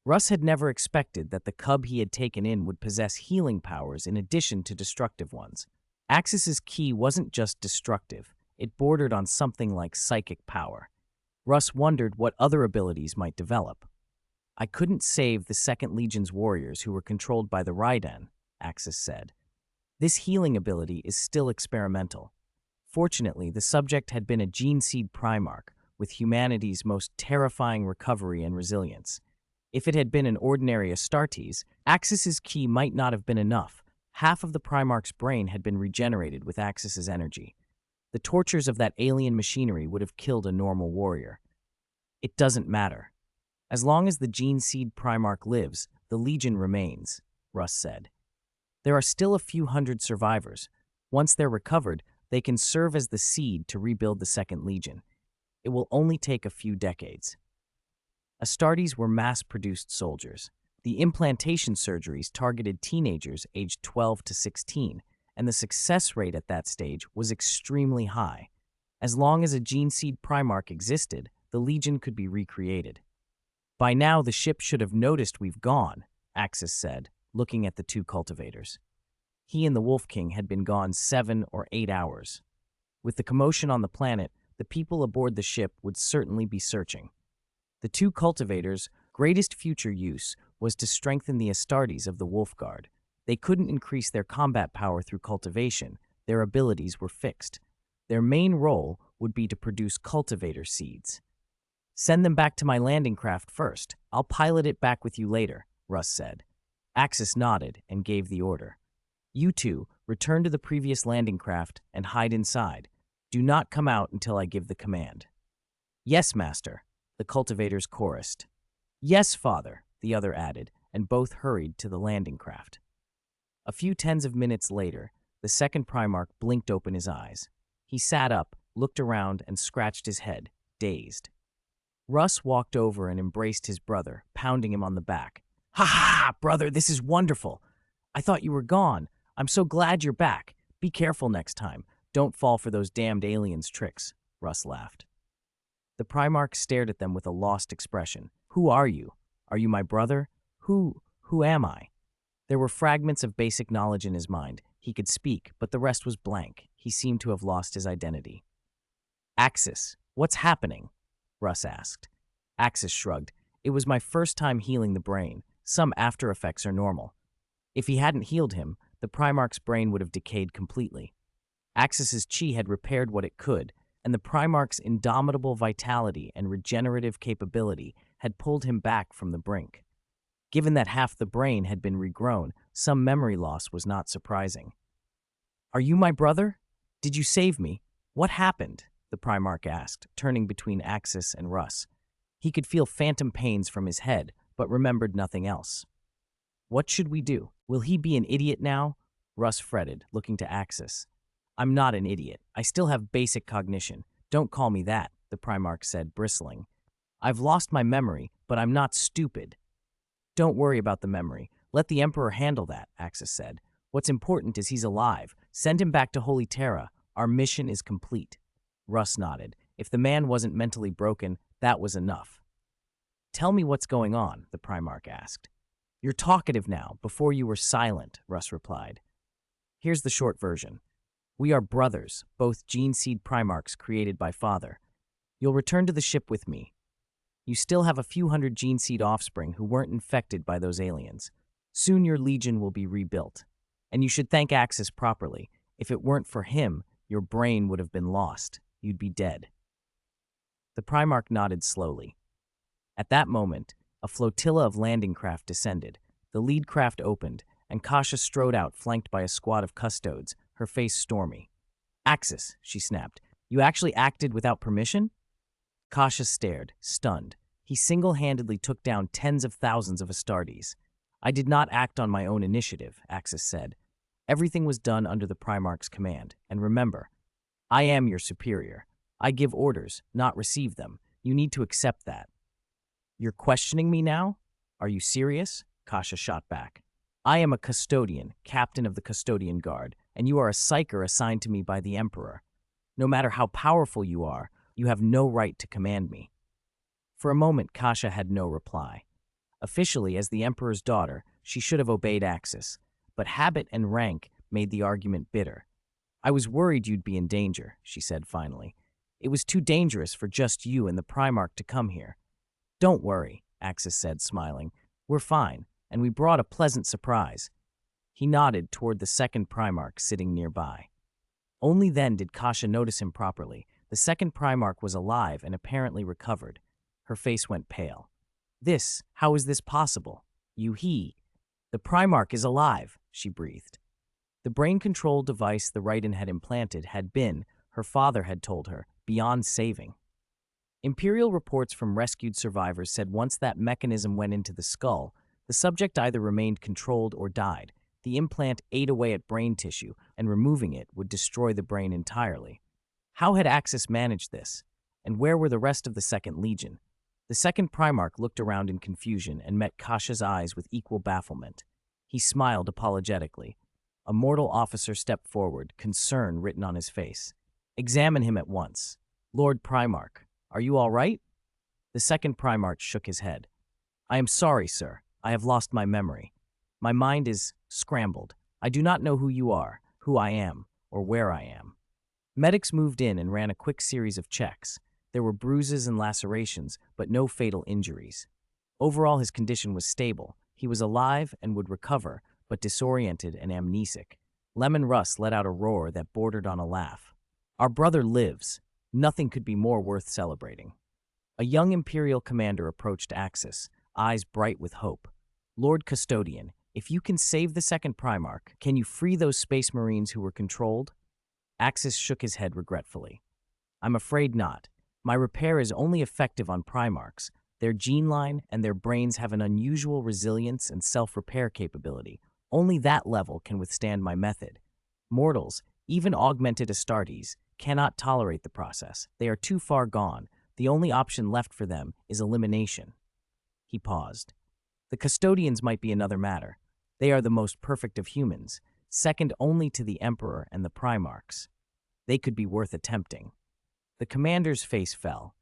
Russ had never expected that the cub he had taken in would possess healing powers in addition to destructive ones. Axis's Ki wasn't just destructive. It bordered on something like psychic power. Russ wondered what other abilities might develop. "I couldn't save the Second Legion's warriors who were controlled by the Raiden," Axis said. "This healing ability is still experimental. Fortunately, the subject had been a gene seed Primarch, with humanity's most terrifying recovery and resilience. If it had been an ordinary Astartes, Axis's Ki might not have been enough. Half of the Primarch's brain had been regenerated with Axis's energy. The tortures of that alien machinery would have killed a normal warrior. "It doesn't matter. As long as the gene seed Primarch lives, the Legion remains," Russ said. "There are still a few hundred survivors. Once they're recovered, they can serve as the seed to rebuild the Second Legion. It will only take a few decades." Astartes were mass-produced soldiers. The implantation surgeries targeted teenagers aged 12 to 16, and the success rate at that stage was extremely high. As long as a gene seed Primarch existed, the Legion could be recreated. By now, the ship should have noticed we've gone, Axis said, looking at the two cultivators. He and the Wolf King had been gone 7 or 8 hours. With the commotion on the planet, the people aboard the ship would certainly be searching. The two cultivators' greatest future use was to strengthen the Astartes of the Wolf Guard. They couldn't increase their combat power through cultivation. Their abilities were fixed. Their main role would be to produce cultivator seeds. Send them back to my landing craft first. I'll pilot it back with you later, Russ said. Axis nodded and gave the order. You two, return to the previous landing craft and hide inside. Do not come out until I give the command. Yes, Master, the cultivators chorused. Yes, Father, the other added, and both hurried to the landing craft. A few tens of minutes later, the second Primarch blinked open his eyes. He sat up, looked around, and scratched his head, dazed. Russ walked over and embraced his brother, pounding him on the back. Ha ha, brother, this is wonderful. I thought you were gone. I'm so glad you're back. Be careful next time. Don't fall for those damned aliens' tricks, Russ laughed. The Primarch stared at them with a lost expression. Who are you? Are you my brother? Who am I? There were fragments of basic knowledge in his mind. He could speak, but the rest was blank. He seemed to have lost his identity. Axis, what's happening? Russ asked. Axis shrugged. It was my first time healing the brain. Some after effects are normal. If he hadn't healed him, the Primarch's brain would have decayed completely. Axis's chi had repaired what it could, and the Primarch's indomitable vitality and regenerative capability had pulled him back from the brink. Given that half the brain had been regrown, some memory loss was not surprising. Are you my brother? Did you save me? What happened? The Primarch asked, turning between Axis and Russ. He could feel phantom pains from his head, but remembered nothing else. What should we do? Will he be an idiot now? Russ fretted, looking to Axis. I'm not an idiot. I still have basic cognition. Don't call me that, the Primarch said, bristling. I've lost my memory, but I'm not stupid. Don't worry about the memory. Let the Emperor handle that, Axis said. What's important is he's alive. Send him back to Holy Terra. Our mission is complete. Russ nodded. If the man wasn't mentally broken, that was enough. Tell me what's going on, the Primarch asked. You're talkative now. Before you were silent, Russ replied. Here's the short version. We are brothers, both gene seed Primarchs created by Father. You'll return to the ship with me. You still have a few hundred gene seed offspring who weren't infected by those aliens. Soon your legion will be rebuilt. And you should thank Axis properly. If it weren't for him, your brain would have been lost. You'd be dead. The Primarch nodded slowly. At that moment, a flotilla of landing craft descended. The lead craft opened, and Kasha strode out flanked by a squad of custodes, her face stormy. Axis, she snapped. You actually acted without permission? Kasha stared, stunned. He single-handedly took down tens of thousands of Astartes. I did not act on my own initiative, Axis said. Everything was done under the Primarch's command. And remember, I am your superior. I give orders, not receive them. You need to accept that. You're questioning me now? Are you serious? Kasha shot back. I am a custodian, captain of the custodian guard, and you are a psyker assigned to me by the Emperor. No matter how powerful you are, you have no right to command me. For a moment, Kasha had no reply. Officially, as the Emperor's daughter, she should have obeyed Axis, but habit and rank made the argument bitter. I was worried you'd be in danger, she said finally. It was too dangerous for just you and the Primarch to come here. Don't worry, Axis said, smiling. We're fine, and we brought a pleasant surprise. He nodded toward the second Primarch sitting nearby. Only then did Kasha notice him properly. The second Primarch was alive and apparently recovered. Her face went pale. How is this possible? The Primarch is alive, she breathed. The brain control device the Raiden had implanted had been, her father had told her, beyond saving. Imperial reports from rescued survivors said once that mechanism went into the skull, the subject either remained controlled or died. The implant ate away at brain tissue, and removing it would destroy the brain entirely. How had Axis managed this? And where were the rest of the Second Legion? The second Primarch looked around in confusion and met Kasha's eyes with equal bafflement. He smiled apologetically. A mortal officer stepped forward, concern written on his face. "Examine him at once. Lord Primarch, are you all right?" The second Primarch shook his head. "I am sorry, sir. I have lost my memory. My mind is scrambled. I do not know who you are, who I am, or where I am." Medics moved in and ran a quick series of checks. There were bruises and lacerations, but no fatal injuries. Overall, his condition was stable. He was alive and would recover, but disoriented and amnesic. Leman Russ let out a roar that bordered on a laugh. "Our brother lives. Nothing could be more worth celebrating." A young Imperial commander approached Axis, eyes bright with hope. "Lord Custodian, if you can save the second Primarch, can you free those Space Marines who were controlled?" Axis shook his head regretfully. "I'm afraid not. My repair is only effective on Primarchs. Their gene line and their brains have an unusual resilience and self-repair capability. Only that level can withstand my method. Mortals, even augmented Astartes, cannot tolerate the process. They are too far gone. The only option left for them is elimination." He paused. "The Custodians might be another matter. They are the most perfect of humans, second only to the Emperor and the Primarchs. They could be worth attempting." The commander's face fell.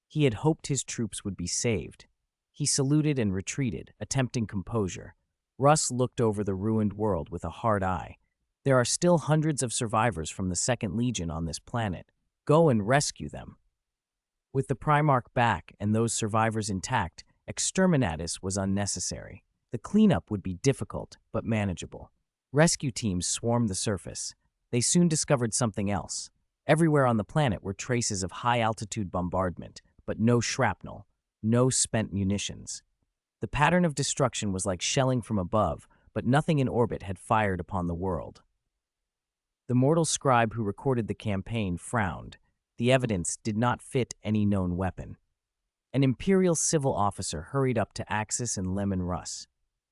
He had hoped his troops would be saved. He saluted and retreated, attempting composure. Russ looked over the ruined world with a hard eye. "There are still hundreds of survivors from the Second Legion on this planet. Go and rescue them." With the Primarch back and those survivors intact, exterminatus was unnecessary. The cleanup would be difficult, but manageable. Rescue teams swarmed the surface. They soon discovered something else. Everywhere on the planet were traces of high-altitude bombardment, but no shrapnel, no spent munitions. The pattern of destruction was like shelling from above, but nothing in orbit had fired upon the world. The mortal scribe who recorded the campaign frowned. The evidence did not fit any known weapon. An Imperial civil officer hurried up to Axis and Leman Russ.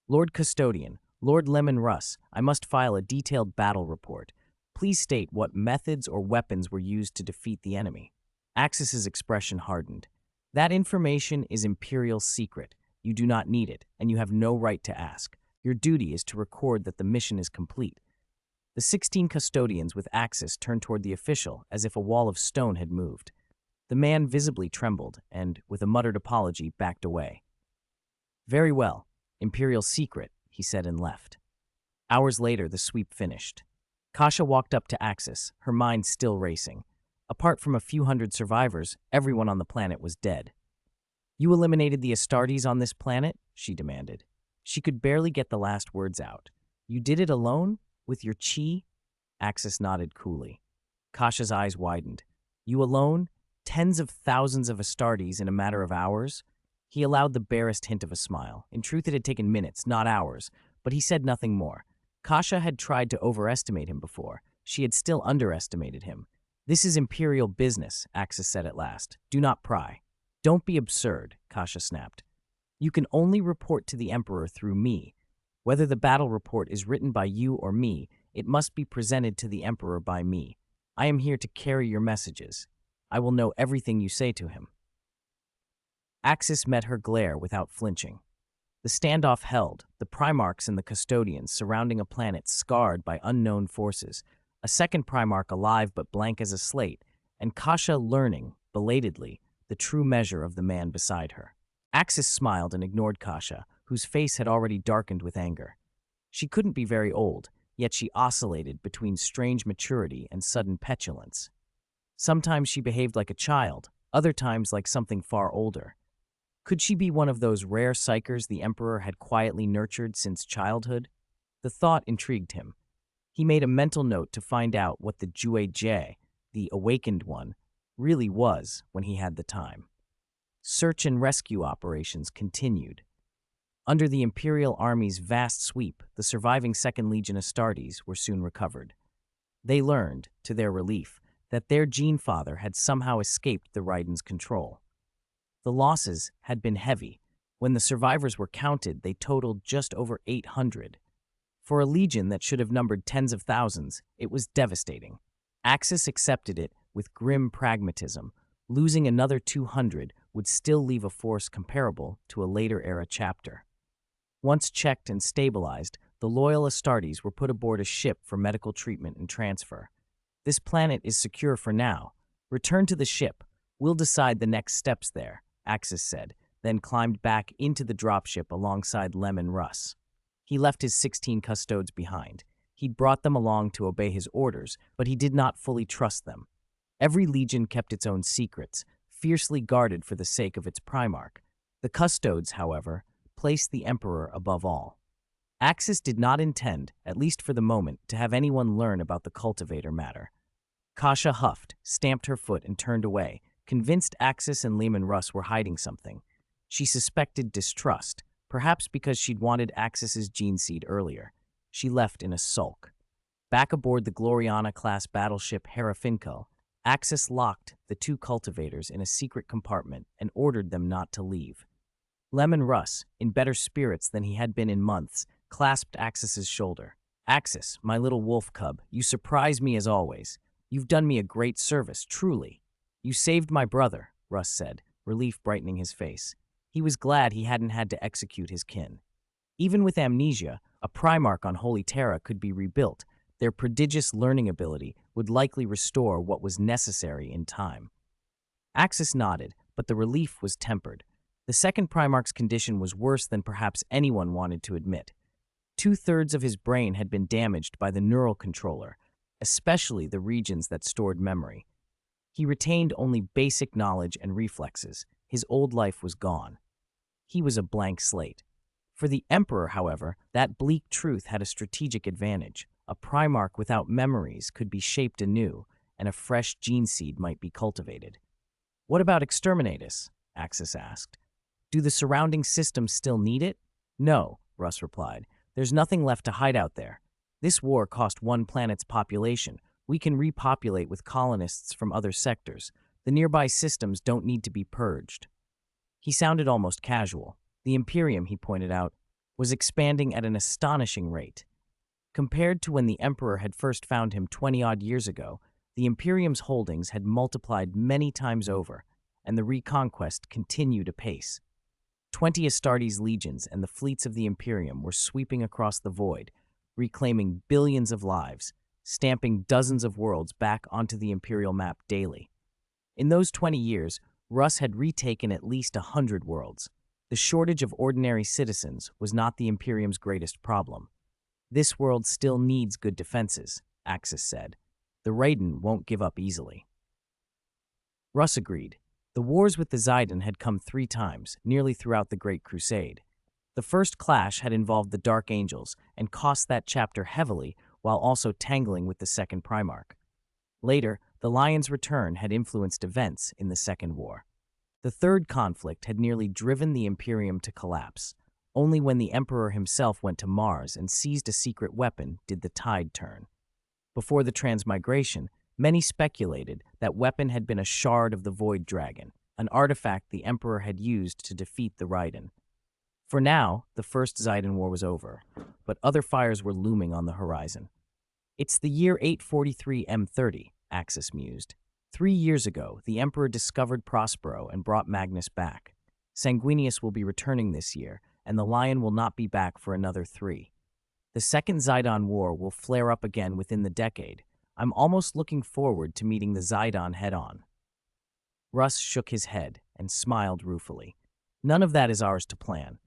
"Lord Custodian, Lord Leman Russ, I must file a detailed battle report. Please state what methods or weapons were used to defeat the enemy." Axis's expression hardened. "That information is Imperial secret. You do not need it, and you have no right to ask. Your duty is to record that the mission is complete." The 16 custodians with Axis turned toward the official as if a wall of stone had moved. The man visibly trembled and, with a muttered apology, backed away. "Very well. Imperial secret," he said and left. Hours later, the sweep finished. Kasha walked up to Axis, her mind still racing. Apart from a few hundred survivors, everyone on the planet was dead. "You eliminated the Astartes on this planet?" she demanded. She could barely get the last words out. "You did it alone? With your chi?" Axis nodded coolly. Kasha's eyes widened. "You alone? Tens of thousands of Astartes in a matter of hours?" He allowed the barest hint of a smile. In truth, it had taken minutes, not hours, but he said nothing more. Kasha had tried to overestimate him before. She had still underestimated him. "This is Imperial business," Axis said at last. "Do not pry." "Don't be absurd," Kasha snapped. "You can only report to the Emperor through me. Whether the battle report is written by you or me, it must be presented to the Emperor by me. I am here to carry your messages. I will know everything you say to him." Axis met her glare without flinching. The standoff held, the Primarchs and the Custodians surrounding a planet scarred by unknown forces, a second Primarch alive but blank as a slate, and Kasha learning, belatedly, the true measure of the man beside her. Axis smiled and ignored Kasha, whose face had already darkened with anger. She couldn't be very old, yet she oscillated between strange maturity and sudden petulance. Sometimes she behaved like a child, other times like something far older. Could she be one of those rare psychers the Emperor had quietly nurtured since childhood? The thought intrigued him. He made a mental note to find out what the Jue, the awakened one, really was when he had the time. Search and rescue operations continued. Under the Imperial Army's vast sweep, the surviving Second Legion Astartes were soon recovered. They learned, to their relief, that their gene-father had somehow escaped the Raiden's control. The losses had been heavy. When the survivors were counted, they totaled just over 800. For a legion that should have numbered tens of thousands, it was devastating. Axis accepted it with grim pragmatism. Losing another 200 would still leave a force comparable to a later-era chapter. Once checked and stabilized, the loyal Astartes were put aboard a ship for medical treatment and transfer. This planet is secure for now. Return to the ship. We'll decide the next steps there, Axis said, then climbed back into the dropship alongside Leman Russ. He left his 16 custodes behind. He'd brought them along to obey his orders, but he did not fully trust them. Every legion kept its own secrets, fiercely guarded for the sake of its Primarch. The custodes, however, placed the Emperor above all. Axis did not intend, at least for the moment, to have anyone learn about the cultivator matter. Kasha huffed, stamped her foot, and turned away, convinced Axis and Leman Russ were hiding something. She suspected distrust, perhaps because she'd wanted Axis's gene seed earlier. She left in a sulk. Back aboard the Gloriana-class battleship Herafinko, Axis locked the two cultivators in a secret compartment and ordered them not to leave. Leman Russ, in better spirits than he had been in months, clasped Axis's shoulder. "Axis, my little wolf cub, you surprise me as always. You've done me a great service, truly." "You saved my brother," Russ said, relief brightening his face. He was glad he hadn't had to execute his kin. Even with amnesia, a Primarch on Holy Terra could be rebuilt. Their prodigious learning ability would likely restore what was necessary in time. Axis nodded, but the relief was tempered. The second Primarch's condition was worse than perhaps anyone wanted to admit. 2/3 of his brain had been damaged by the neural controller, especially the regions that stored memory. He retained only basic knowledge and reflexes. His old life was gone. He was a blank slate. For the Emperor, however, that bleak truth had a strategic advantage. A Primarch without memories could be shaped anew, and a fresh gene seed might be cultivated. "What about Exterminatus?" Axis asked. "Do the surrounding systems still need it?" "No," Russ replied. "There's nothing left to hide out there. This war cost one planet's population. We can repopulate with colonists from other sectors. The nearby systems don't need to be purged." He sounded almost casual. The Imperium, he pointed out, was expanding at an astonishing rate. Compared to when the Emperor had first found him 20-odd years ago, the Imperium's holdings had multiplied many times over, and the reconquest continued apace. 20 Astartes legions and the fleets of the Imperium were sweeping across the void, reclaiming billions of lives, stamping dozens of worlds back onto the Imperial map daily. In those 20 years, Russ had retaken at least 100 worlds. The shortage of ordinary citizens was not the Imperium's greatest problem. "This world still needs good defenses," Axis said. "The Raiden won't give up easily." Russ agreed. The wars with the Zidane had come 3 times, nearly throughout the Great Crusade. The first clash had involved the Dark Angels and cost that chapter heavily while also tangling with the second Primarch. Later, the Lion's return had influenced events in the Second War. The third conflict had nearly driven the Imperium to collapse. Only when the Emperor himself went to Mars and seized a secret weapon did the tide turn. Before the transmigration, many speculated that weapon had been a shard of the Void Dragon, an artifact the Emperor had used to defeat the Raiden. For now, the First Zidane War was over, but other fires were looming on the horizon. "It's the year 843 M30, Axis mused. 3 years ago, the Emperor discovered Prospero and brought Magnus back. Sanguinius will be returning this year, and the Lion will not be back for another 3. The Second Zidane War will flare up again within the decade. I'm almost looking forward to meeting the Zidane head-on." Russ shook his head and smiled ruefully. "None of that is ours to plan.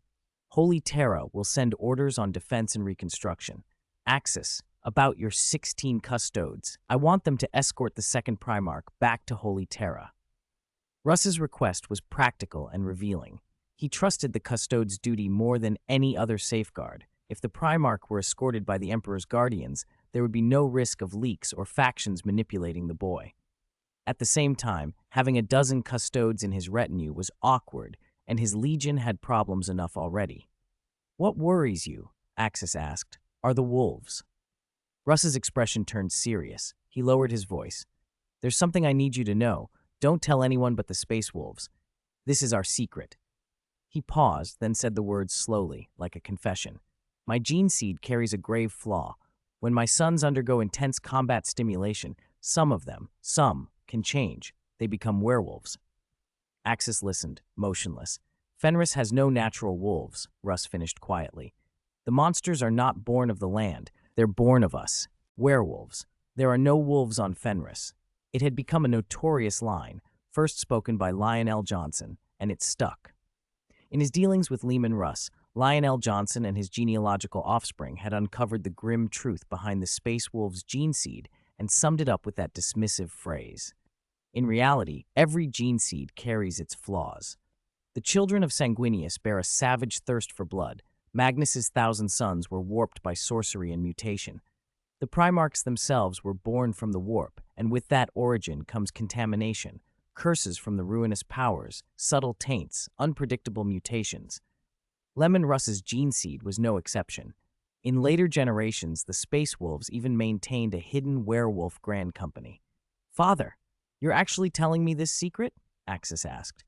Holy Terra will send orders on defense and reconstruction. Axis, about your 16 custodes, I want them to escort the second Primarch back to Holy Terra." Russ's request was practical and revealing. He trusted the custodes' duty more than any other safeguard. If the Primarch were escorted by the Emperor's guardians, there would be no risk of leaks or factions manipulating the boy. At the same time, having a dozen custodes in his retinue was awkward, and his legion had problems enough already. "What worries you?" Axis asked. "Are the wolves?" Russ's expression turned serious. He lowered his voice. "There's something I need you to know. Don't tell anyone but the Space Wolves. This is our secret." He paused, then said the words slowly, like a confession. "My gene seed carries a grave flaw. When my sons undergo intense combat stimulation, some can change. They become werewolves." Axis listened, motionless. "Fenris has no natural wolves," Russ finished quietly. The monsters are not born of the land, they're born of us. Werewolves. There are no wolves on Fenris. It had become a notorious line, first spoken by Lionel Johnson, and it stuck. In his dealings with Leman Russ, Lionel Johnson and his genealogical offspring had uncovered the grim truth behind the Space Wolves' gene seed and summed it up with that dismissive phrase. In reality, every gene seed carries its flaws. The children of Sanguinius bear a savage thirst for blood. Magnus's 1,000 sons were warped by sorcery and mutation. The Primarchs themselves were born from the warp, and with that origin comes contamination, curses from the ruinous powers, subtle taints, unpredictable mutations. Leman Russ's gene seed was no exception. In later generations, the Space Wolves even maintained a hidden werewolf grand company. "Father, you're actually telling me this secret?" Axis asked.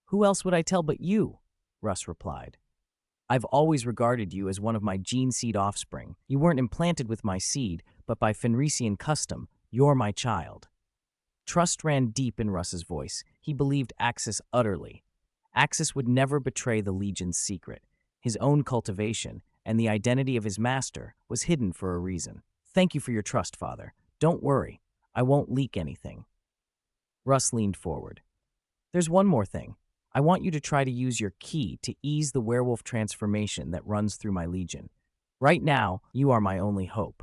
"Who else would I tell but you?" Russ replied. "I've always regarded you as one of my gene seed offspring. You weren't implanted with my seed, but by Fenrisian custom, you're my child." Trust ran deep in Russ's voice. He believed Axis utterly. Axis would never betray the Legion's secret. His own cultivation, and the identity of his master, was hidden for a reason. "Thank you for your trust, Father. Don't worry. I won't leak anything." Russ leaned forward. "There's one more thing. I want you to try to use your key to ease the werewolf transformation that runs through my Legion. Right now, you are my only hope."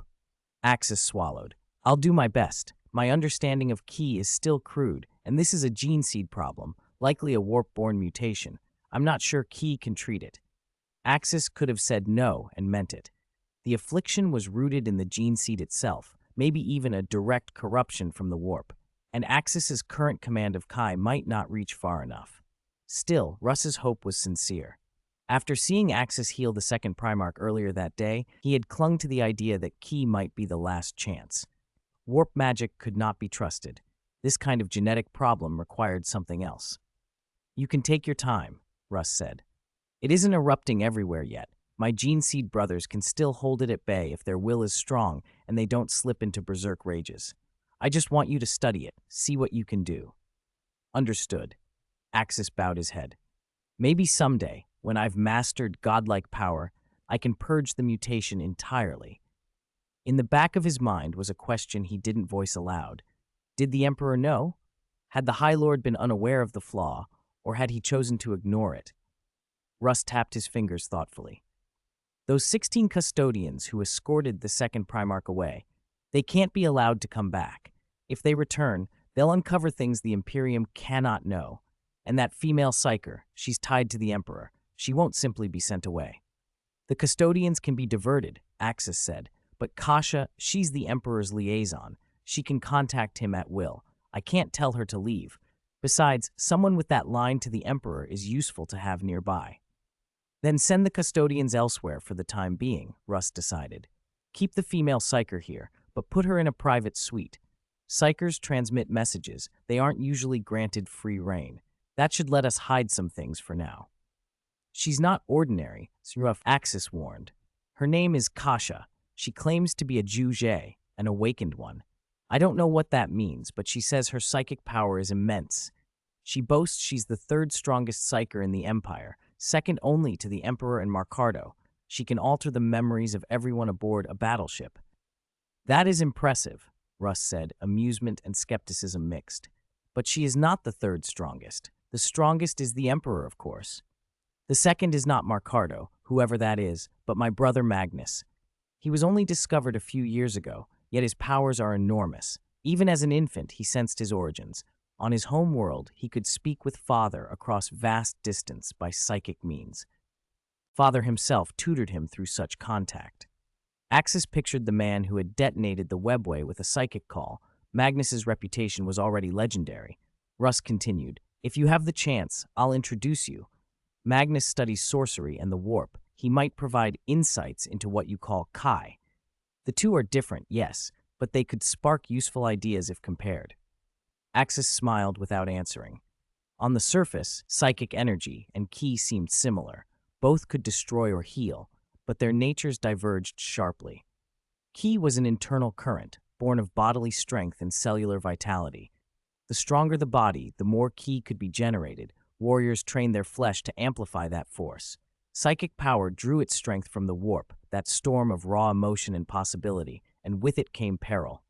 Axis swallowed. "I'll do my best. My understanding of key is still crude, and this is a gene seed problem, likely a warp-born mutation. I'm not sure key can treat it." Axis could have said no and meant it. The affliction was rooted in the gene seed itself, maybe even a direct corruption from the warp, and Axis's current command of Kai might not reach far enough. Still, Russ's hope was sincere. After seeing Axis heal the second Primarch earlier that day, he had clung to the idea that Ki might be the last chance. Warp magic could not be trusted. This kind of genetic problem required something else. "You can take your time," Russ said. "It isn't erupting everywhere yet. My gene seed brothers can still hold it at bay if their will is strong and they don't slip into berserk rages. I just want you to study it, see what you can do." "Understood." Axis bowed his head. "Maybe someday, when I've mastered godlike power, I can purge the mutation entirely." In the back of his mind was a question he didn't voice aloud. Did the Emperor know? Had the High Lord been unaware of the flaw, or had he chosen to ignore it? Russ tapped his fingers thoughtfully. "Those 16 custodians who escorted the second Primarch away, they can't be allowed to come back. If they return, they'll uncover things the Imperium cannot know. And that female psyker, she's tied to the Emperor. She won't simply be sent away." "The custodians can be diverted," Axis said, "but Kasha, she's the Emperor's liaison. She can contact him at will. I can't tell her to leave. Besides, someone with that line to the Emperor is useful to have nearby." "Then send the custodians elsewhere for the time being," Russ decided. "Keep the female psyker here, but put her in a private suite. Psykers transmit messages. They aren't usually granted free rein. That should let us hide some things for now." "She's not ordinary," Axis warned. "Her name is Kasha. She claims to be a Juge, an awakened one. I don't know what that means, but she says her psychic power is immense. She boasts she's the third strongest psyker in the Empire, second only to the Emperor and Marcardo. She can alter the memories of everyone aboard a battleship." "That is impressive," Russ said, amusement and skepticism mixed. "But she is not the third strongest. The strongest is the Emperor, of course. The second is not Marcardo, whoever that is, but my brother Magnus. He was only discovered a few years ago, yet his powers are enormous. Even as an infant, he sensed his origins. On his home world, he could speak with Father across vast distance by psychic means. Father himself tutored him through such contact." Axis pictured the man who had detonated the webway with a psychic call. Magnus's reputation was already legendary. Russ continued, "If you have the chance, I'll introduce you. Magnus studies sorcery and the warp. He might provide insights into what you call Kai. The two are different, yes, but they could spark useful ideas if compared." Axis smiled without answering. On the surface, psychic energy and Ki seemed similar. Both could destroy or heal, but their natures diverged sharply. Ki was an internal current, born of bodily strength and cellular vitality. The stronger the body, the more Ki could be generated. Warriors trained their flesh to amplify that force. Psychic power drew its strength from the warp, that storm of raw emotion and possibility, and with it came peril.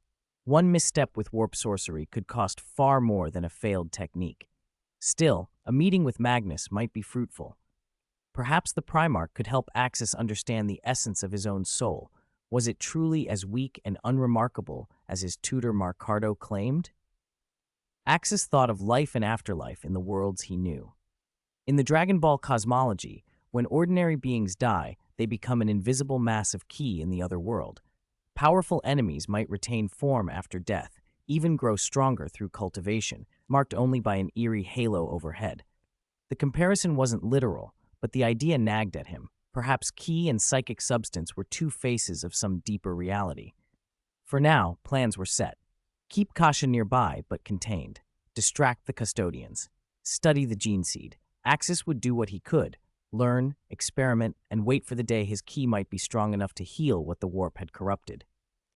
One misstep with warp sorcery could cost far more than a failed technique. Still, a meeting with Magnus might be fruitful. Perhaps the Primarch could help Axis understand the essence of his own soul. Was it truly as weak and unremarkable as his tutor Marcardo claimed? Axis thought of life and afterlife in the worlds he knew. In the Dragon Ball cosmology, when ordinary beings die, they become an invisible mass of ki in the other world. Powerful enemies might retain form after death, even grow stronger through cultivation, marked only by an eerie halo overhead. The comparison wasn't literal, but the idea nagged at him. Perhaps ki and psychic substance were two faces of some deeper reality. For now, plans were set. Keep Kasha nearby, but contained. Distract the custodians. Study the gene seed. Axis would do what he could. Learn, experiment, and wait for the day his ki might be strong enough to heal what the warp had corrupted.